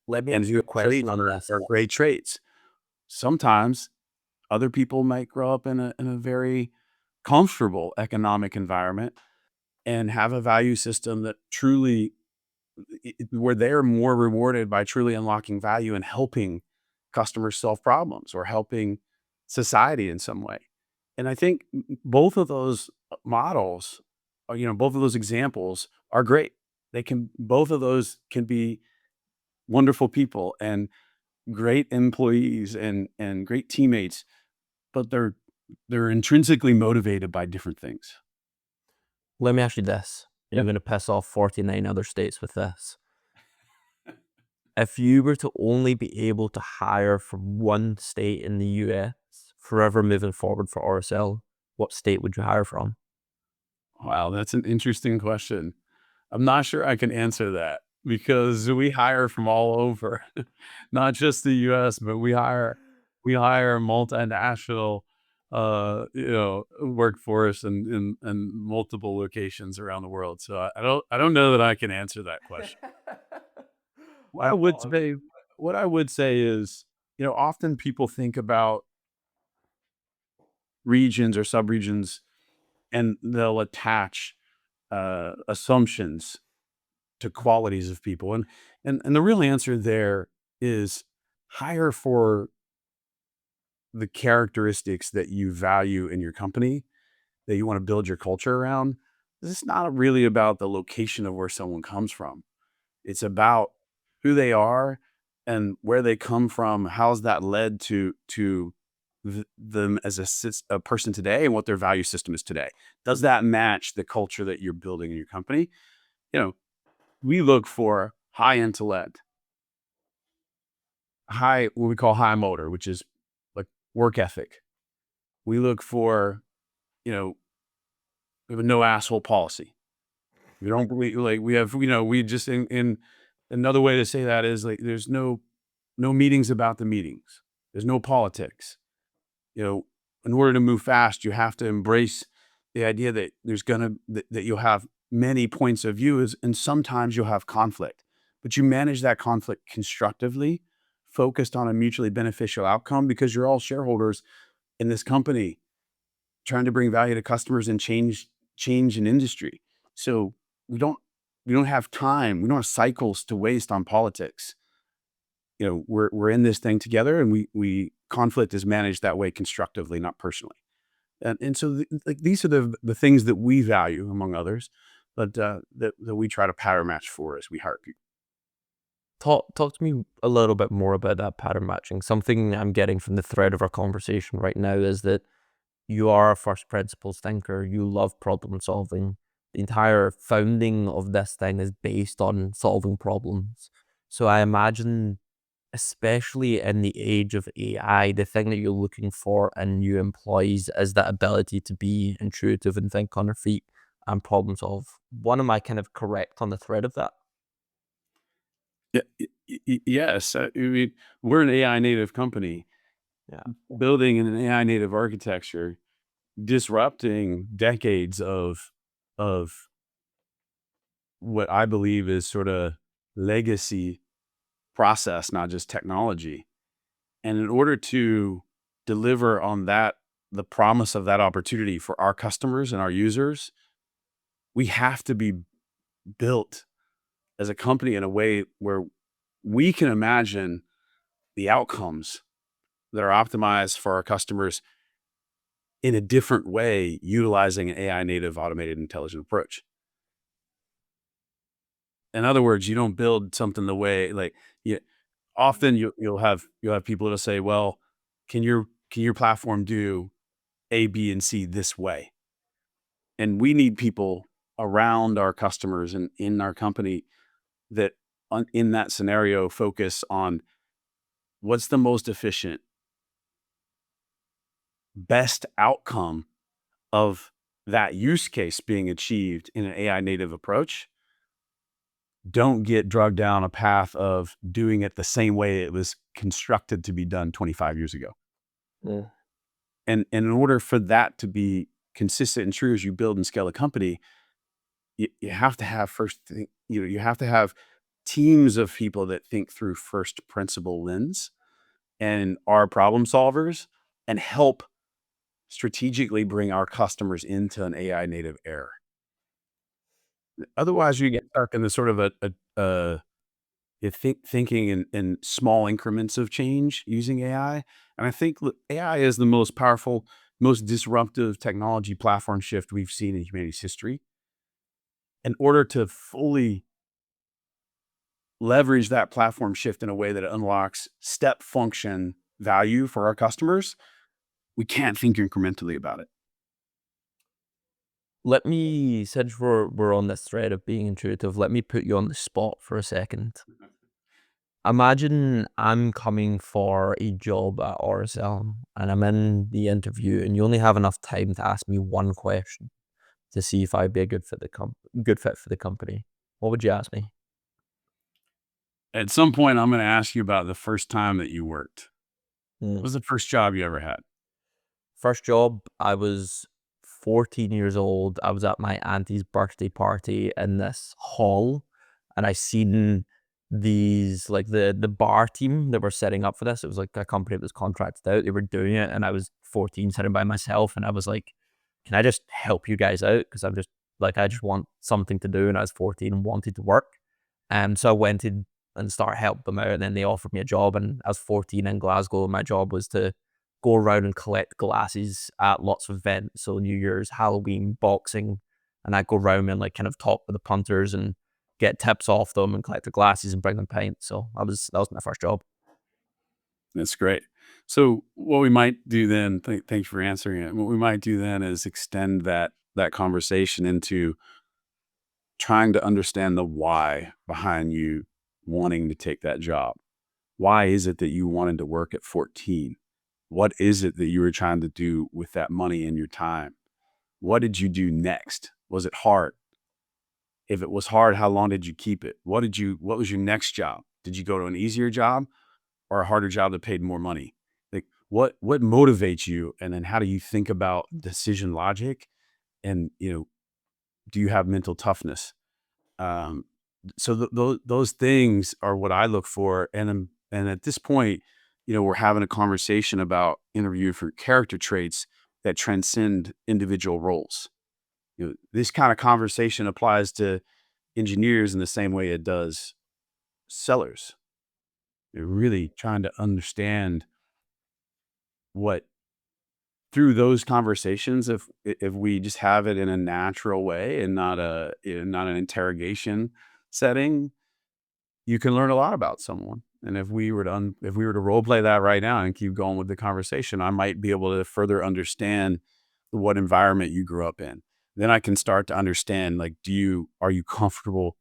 [SPEAKER 2] Let me
[SPEAKER 1] And
[SPEAKER 2] ask you a question
[SPEAKER 1] traits
[SPEAKER 2] on this.
[SPEAKER 1] are great traits. Sometimes other people might grow up in a very comfortable economic environment and have a value system that truly, where they're more rewarded by truly unlocking value and helping customers solve problems or helping society in some way. And I think both of those models, both of those examples are great. Both of those can be wonderful people and great employees and great teammates, but they're intrinsically motivated by different things.
[SPEAKER 2] Let me ask you this.
[SPEAKER 1] Yeah.
[SPEAKER 2] You're going to piss off 49 other states with this. If you were to only be able to hire from one state in the US forever moving forward for Aurasell, what state would you hire from?
[SPEAKER 1] Wow, that's an interesting question. I'm not sure I can answer that because we hire from all over, not just the US, but we hire multinational workforce in multiple locations around the world. So I don't know that I can answer that question. What I would say what I would say is, often people think about regions or subregions and they'll attach assumptions to qualities of people. And the real answer there is hire for the characteristics that you value in your company, that you want to build your culture around. This is not really about the location of where someone comes from. It's about who they are and where they come from. How's that led to them as a person today and what their value system is today? Does that match the culture that you're building in your company? You know, we look for high intellect, what we call high motor, which is like work ethic. We look for, you know, we have a no asshole policy. We don't we have, we just in another way to say that is like there's no meetings about the meetings. There's no politics. In order to move fast, you have to embrace the idea that that you'll have many points of view, and sometimes you'll have conflict, but you manage that conflict constructively, focused on a mutually beneficial outcome because you're all shareholders in this company trying to bring value to customers and change an industry. So we don't we don't have time. We don't have cycles to waste on politics. We're in this thing together, and we conflict is managed that way constructively, not personally. And so like these are the things that we value among others, but that we try to pattern match for as we hire people.
[SPEAKER 2] Talk to me a little bit more about that pattern matching. Something I'm getting from the thread of our conversation right now is that you are a first principles thinker. You love problem solving. The entire founding of this thing is based on solving problems. So I imagine, especially in the age of AI, the thing that you're looking for in new employees is that ability to be intuitive and think on their feet and problem solve. One, am I kind of correct on the thread of that?
[SPEAKER 1] Yeah, yes. I mean, we're an AI native company
[SPEAKER 2] Yeah.
[SPEAKER 1] building in an AI native architecture, disrupting decades of what I believe is sort of legacy process, not just technology. And in order to deliver on the promise of that opportunity for our customers and our users, we have to be built as a company in a way where we can imagine the outcomes that are optimized for our customers in a different way, utilizing an AI native automated intelligent approach. In other words, you don't build something the way like you often you'll have people that'll say, well, can your platform do A, B, and C this way? And we need people around our customers and in our company that in that scenario focus on what's the most efficient, best outcome of that use case being achieved in an AI native approach. Don't get drugged down a path of doing it the same way it was constructed to be done 25 years ago.
[SPEAKER 2] Yeah.
[SPEAKER 1] And in order for that to be consistent and true as you build and scale a company, you have to have you have to have teams of people that think through first principle lens and are problem solvers and help strategically bring our customers into an AI native era. Otherwise, you get stuck in the sort of thinking in small increments of change using AI. And I think AI is the most powerful, most disruptive technology platform shift we've seen in humanity's history. In order to fully leverage that platform shift in a way that it unlocks step function value for our customers, we can't think incrementally about it.
[SPEAKER 2] Let me, since we're on this thread of being intuitive, let me put you on the spot for a second. Imagine I'm coming for a job at Aurasell and I'm in the interview and you only have enough time to ask me one question to see if I'd be a good fit for the company. What would you ask me?
[SPEAKER 1] At some point, I'm going to ask you about the first time that you worked.
[SPEAKER 2] Hmm.
[SPEAKER 1] What was the first job you ever had?
[SPEAKER 2] First job, I was 14 years old. I was at my auntie's birthday party in this hall, and I seen these like the bar team that were setting up for this. It was like a company that was contracted out. They were doing it, and I was 14, sitting by myself, and I was like, "Can I just help you guys out? Because I'm just like I just want something to do." And I was 14 and wanted to work, and so I went in and started helping them out. And then they offered me a job, and I was 14 in Glasgow. And my job was to go around and collect glasses at lots of events. So New Year's, Halloween, boxing. And I'd go around and like kind of talk with the punters and get tips off them and collect their glasses and bring them pints. So that was my first job.
[SPEAKER 1] That's great. So what we might do then, thanks for answering it. What we might do then is extend that conversation into trying to understand the why behind you wanting to take that job. Why is it that you wanted to work at 14? What is it that you were trying to do with that money and your time? What did you do next? Was it hard? If it was hard, how long did you keep it? What was your next job? Did you go to an easier job or a harder job that paid more money? Like what motivates you? And then how do you think about decision logic? And, do you have mental toughness? Um, so those things are what I look for. And at this point, we're having a conversation about interview for character traits that transcend individual roles. This kind of conversation applies to engineers in the same way it does sellers. They're really trying to understand what through those conversations, if we just have it in a natural way and not not an interrogation setting, you can learn a lot about someone. And if we were to role play that right now and keep going with the conversation, I might be able to further understand what environment you grew up in. Then I can start to understand, like, are you comfortable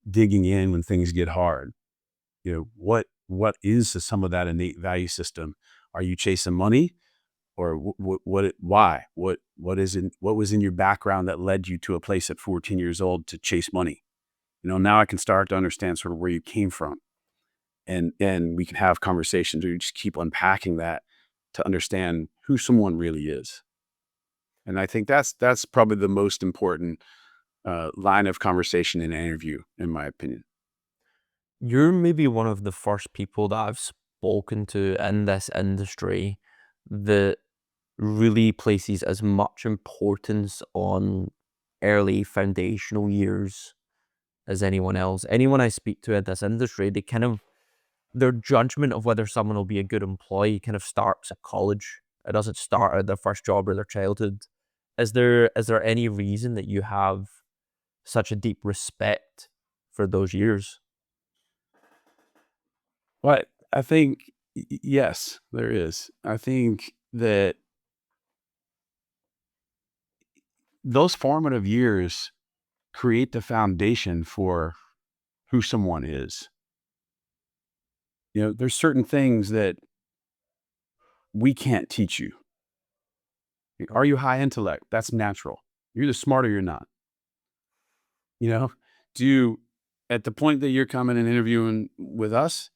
[SPEAKER 1] digging in when things get hard? What is some of that innate value system? Are you chasing money, or why? What was in your background that led you to a place at 14 years old to chase money? Now I can start to understand sort of where you came from, and we can have conversations where you just keep unpacking that to understand who someone really is. And I think that's probably the most important line of conversation in an interview, in my opinion.
[SPEAKER 2] You're maybe one of the first people that I've spoken to in this industry that really places as much importance on early foundational years as anyone else. Anyone I speak to in this industry, their judgment of whether someone will be a good employee kind of starts at college. It doesn't start at their first job or their childhood. Is there any reason that you have such a deep respect for those years?
[SPEAKER 1] But I think, yes, there is. I think that those formative years create the foundation for who someone is. There's certain things that we can't teach you. Are you high intellect? That's natural. You're either smart or you're not. You know, do you, at the point that you're coming and interviewing with us,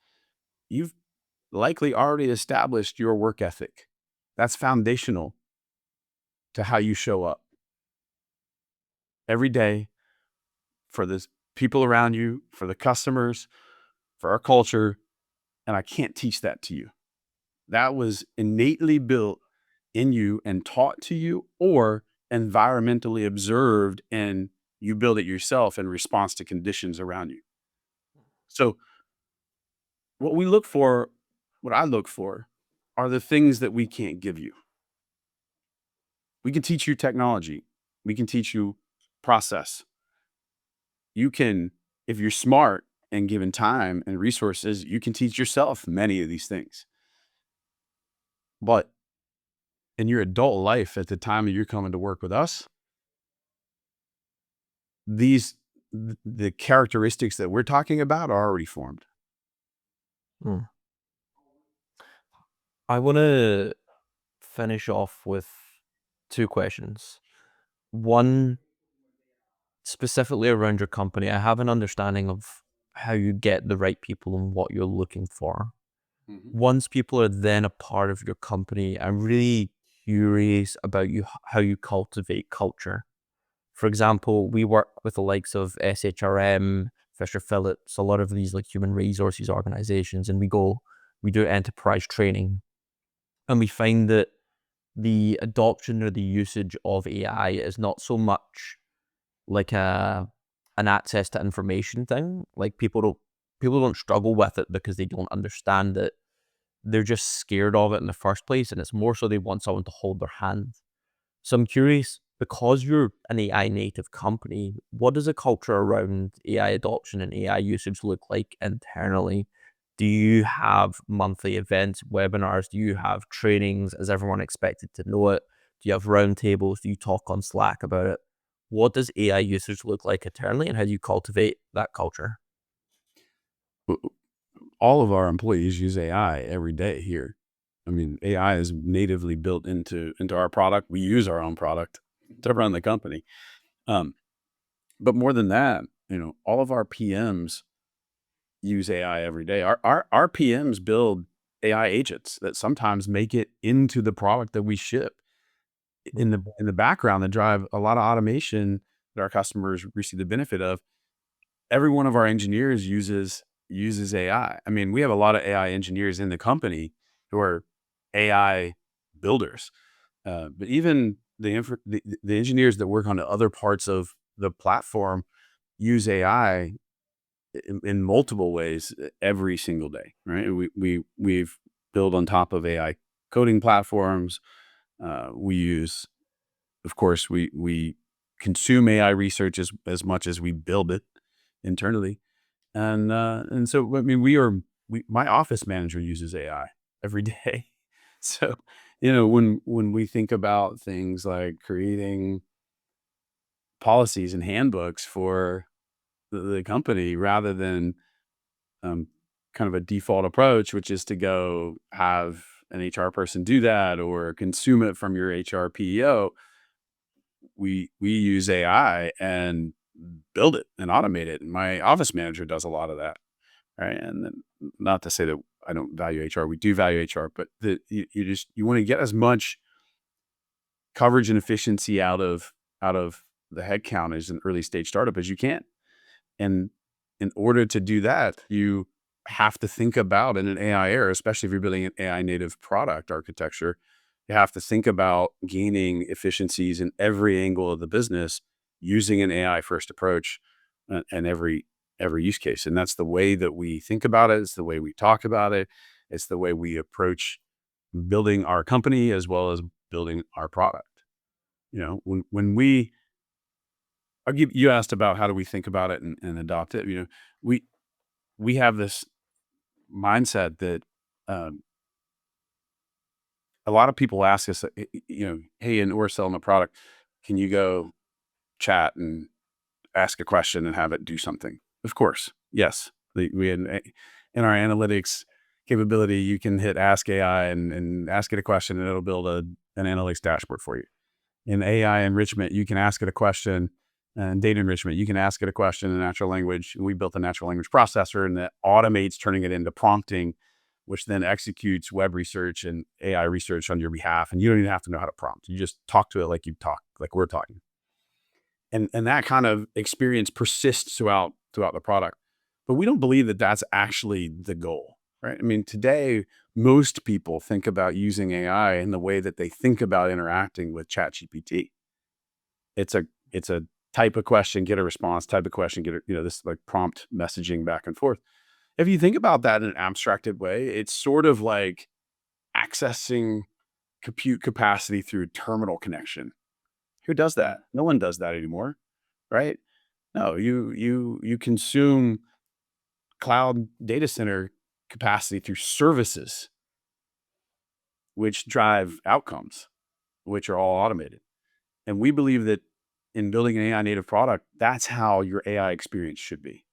[SPEAKER 1] you've likely already established your work ethic. That's foundational to how you show up every day for the people around you, for the customers, for our culture. And I can't teach that to you. That was innately built in you and taught to you, or environmentally observed, and you build it yourself in response to conditions around you. So what we look for, what I look for, are the things that we can't give you. We can teach you technology. We can teach you process. You can, if you're smart and given time and resources, you can teach yourself many of these things. But in your adult life, at the time that you're coming to work with us, the characteristics that we're talking about are already formed.
[SPEAKER 2] Hmm. I want to finish off with two questions. One, specifically around your company, I have an understanding of how you get the right people and what you're looking for.
[SPEAKER 1] Mhm.
[SPEAKER 2] Once people are then a part of your company, I'm really curious about how you cultivate culture. For example, we work with the likes of SHRM, Fisher Phillips, a lot of these like human resources organizations, and we do enterprise training, and we find that the adoption or the usage of AI is not so much like an access to information thing. Like people don't struggle with it because they don't understand it. They're just scared of it in the first place, and it's more so they want someone to hold their hand. So I'm curious, because you're an AI native company, what does a culture around AI adoption and AI usage look like internally? Do you have monthly events, webinars? Do you have trainings? Is everyone expected to know it? Do you have roundtables? Do you talk on Slack about it? What does AI usage look like internally, and how do you cultivate that culture?
[SPEAKER 1] All of our employees use AI every day here. I mean, AI is natively built into our product. We use our own product to run the company. Um, but more than that, all of our PMs use AI every day. Our PMs build AI agents that sometimes make it into the product that we ship in the background, that drive a lot of automation that our customers receive the benefit of. Every one of our engineers uses AI. I mean, we have a lot of AI engineers in the company who are AI builders. But even the engineers that work on the other parts of the platform use AI in multiple ways every single day, right? We've built on top of AI coding platforms. We use, of course, we consume AI research as much as we build it internally. And so, I mean, my office manager uses AI every day. So, when we think about things like creating policies and handbooks for the company, rather than um, kind of a default approach, which is to go have an HR person do that or consume it from your HR PEO, we use AI and build it and automate it. And my office manager does a lot of that. Right. And then, not to say that I don't value HR, we do value HR, but you want to get as much coverage and efficiency out of the headcount as an early stage startup as you can. And in order to do that, you have to think about, in an AI era, especially if you're building an AI native product architecture, you have to think about gaining efficiencies in every angle of the business using an AI first approach, and every use case. And that's the way that we think about it. It's the way we talk about it. It's the way we approach building our company as well as building our product. When you asked about how do we think about it and adopt it. We have this mindset that a lot of people ask us, hey, in Aurasell in the product, can you go chat and ask a question and have it do something? Of course, yes. In our analytics capability, you can hit Ask AI and ask it a question, and it'll build an analytics dashboard for you. In AI enrichment, you can ask it a question, and data enrichment, you can ask it a question in natural language. We built a natural language processor, and that automates turning it into prompting, which then executes web research and AI research on your behalf. And you don't even have to know how to prompt. You just talk to it like we're talking. And that kind of experience persists throughout the product. But we don't believe that that's actually the goal, right? I mean, today, most people think about using AI in the way that they think about interacting with ChatGPT. It's a type of question, get a response, type of question, get this like prompt messaging back and forth. If you think about that in an abstracted way, it's sort of like accessing compute capacity through terminal connection. Who does that? No one does that anymore, right? No, you consume cloud data center capacity through services, which drive outcomes, which are all automated. And we believe that in building an AI native product, that's how your AI experience should be.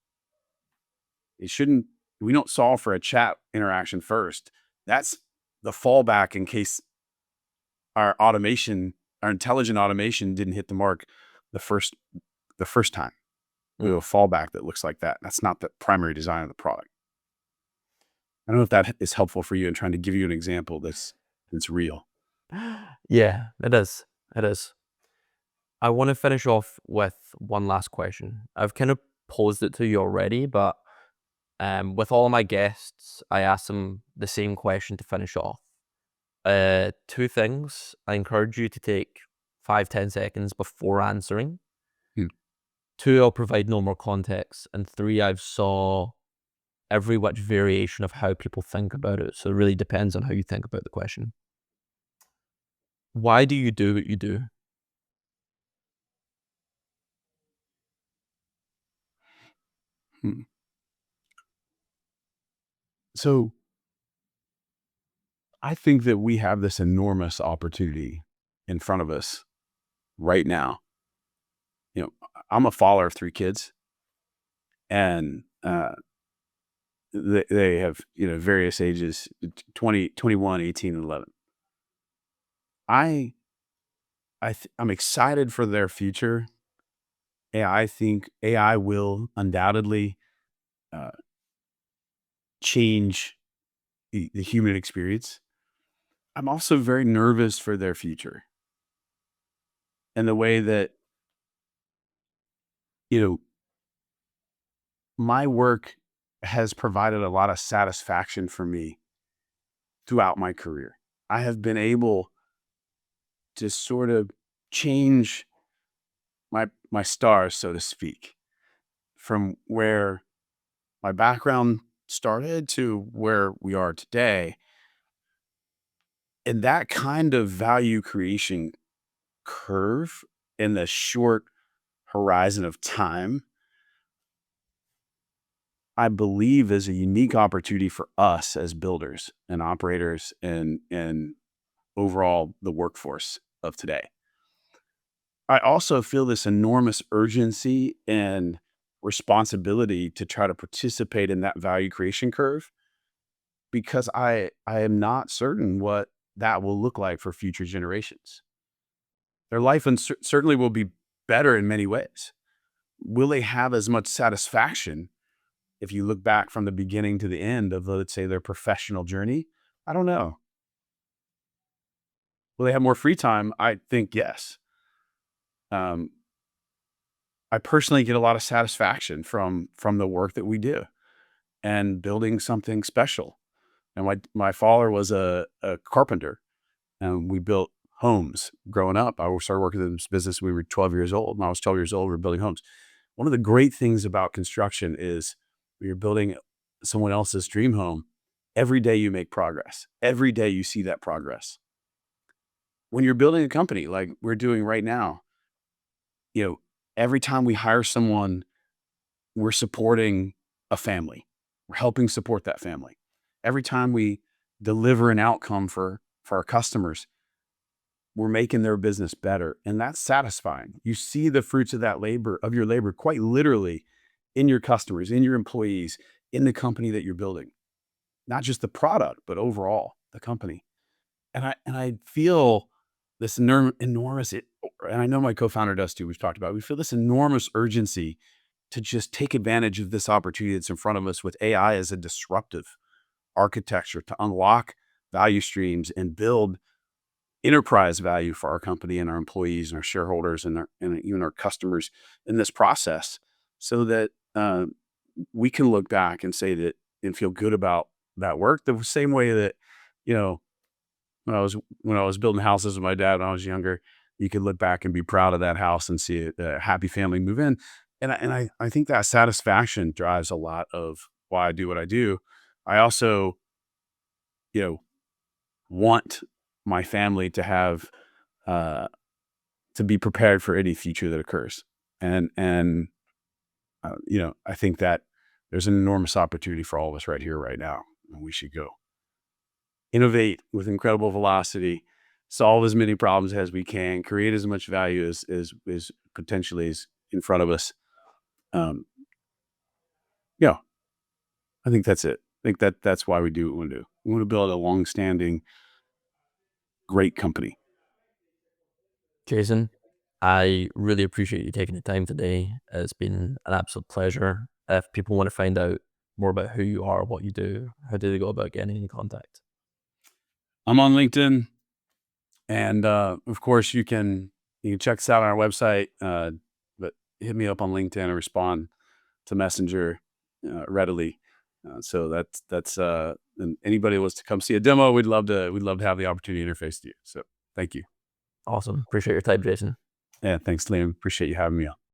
[SPEAKER 1] We don't solve for a chat interaction first. That's the fallback in case our intelligent automation didn't hit the mark the first time. We have a fallback that looks like that. That's not the primary design of the product. I don't know if that is helpful for you in trying to give you an example that's real.
[SPEAKER 2] Yeah, it is. It is. I want to finish off with one last question. I've kind of posed it to you already, but with all of my guests, I ask them the same question to finish off. 2 things. I encourage you to take 5-10 seconds before answering. 2, I'll provide no more context. And 3, I've saw every which variation of how people think about it. So it really depends on how you think about the question. Why do you do what you do?
[SPEAKER 1] So I think that we have this enormous opportunity in front of us right now. I'm a father of 3 kids, and they have various ages, 20, 21, 18, and 11. I'm excited for their future. And I think AI will undoubtedly change the human experience. I'm also very nervous for their future and the way that, my work has provided a lot of satisfaction for me throughout my career. I have been able to sort of change my stars, so to speak, from where my background started to where we are today. And that kind of value creation curve in the short horizon of time, I believe is a unique opportunity for us as builders and operators and overall the workforce of today. I also feel this enormous urgency and responsibility to try to participate in that value creation curve, because I am not certain what that will look like for future generations. Their life certainly will be better in many ways. Will they have as much satisfaction if you look back from the beginning to the end of, let's say, their professional journey? I don't know. Will they have more free time? I think yes. I personally get a lot of satisfaction from the work that we do and building something special. And my father was a carpenter, and we built homes growing up. I started working in this business when we were 12 years old. When I was 12 years old, we were building homes. One of the great things about construction is when you're building someone else's dream home, every day you make progress. Every day you see that progress. When you're building a company like we're doing right now, every time we hire someone, we're supporting a family. We're helping support that family. Every time we deliver an outcome for our customers, we're making their business better. And that's satisfying. You see the fruits of your labor, quite literally in your customers, in your employees, in the company that you're building. Not just the product, but overall the company. And I feel this enormous, and I know my co-founder does too, we've talked about it, we feel this enormous urgency to just take advantage of this opportunity that's in front of us with AI as a disruptive architecture to unlock value streams and build enterprise value for our company and our employees and our shareholders and even our customers in this process, so that we can look back and say that and feel good about that work the same way that, when I was building houses with my dad when I was younger, you could look back and be proud of that house and see a happy family move in. And I think that satisfaction drives a lot of why I do what I do. I also, want my family to have, to be prepared for any future that occurs. And I think that there's an enormous opportunity for all of us right here, right now, and we should go innovate with incredible velocity, solve as many problems as we can, create as much value as potentially is in front of us. Um, yeah, I think that's it. I think that's why we do what we do. We want to build a long-standing, great company.
[SPEAKER 2] Jason, I really appreciate you taking the time today. It's been an absolute pleasure. If people want to find out more about who you are, what you do, how do they go about getting in contact?
[SPEAKER 1] I'm on LinkedIn, and of course you can check us out on our website. But hit me up on LinkedIn and respond to Messenger readily. So that's and anybody who wants to come see a demo, we'd love to have the opportunity to interface to you. So thank you.
[SPEAKER 2] Awesome. Appreciate your time, Jason.
[SPEAKER 1] Yeah, thanks, Liam. Appreciate you having me on.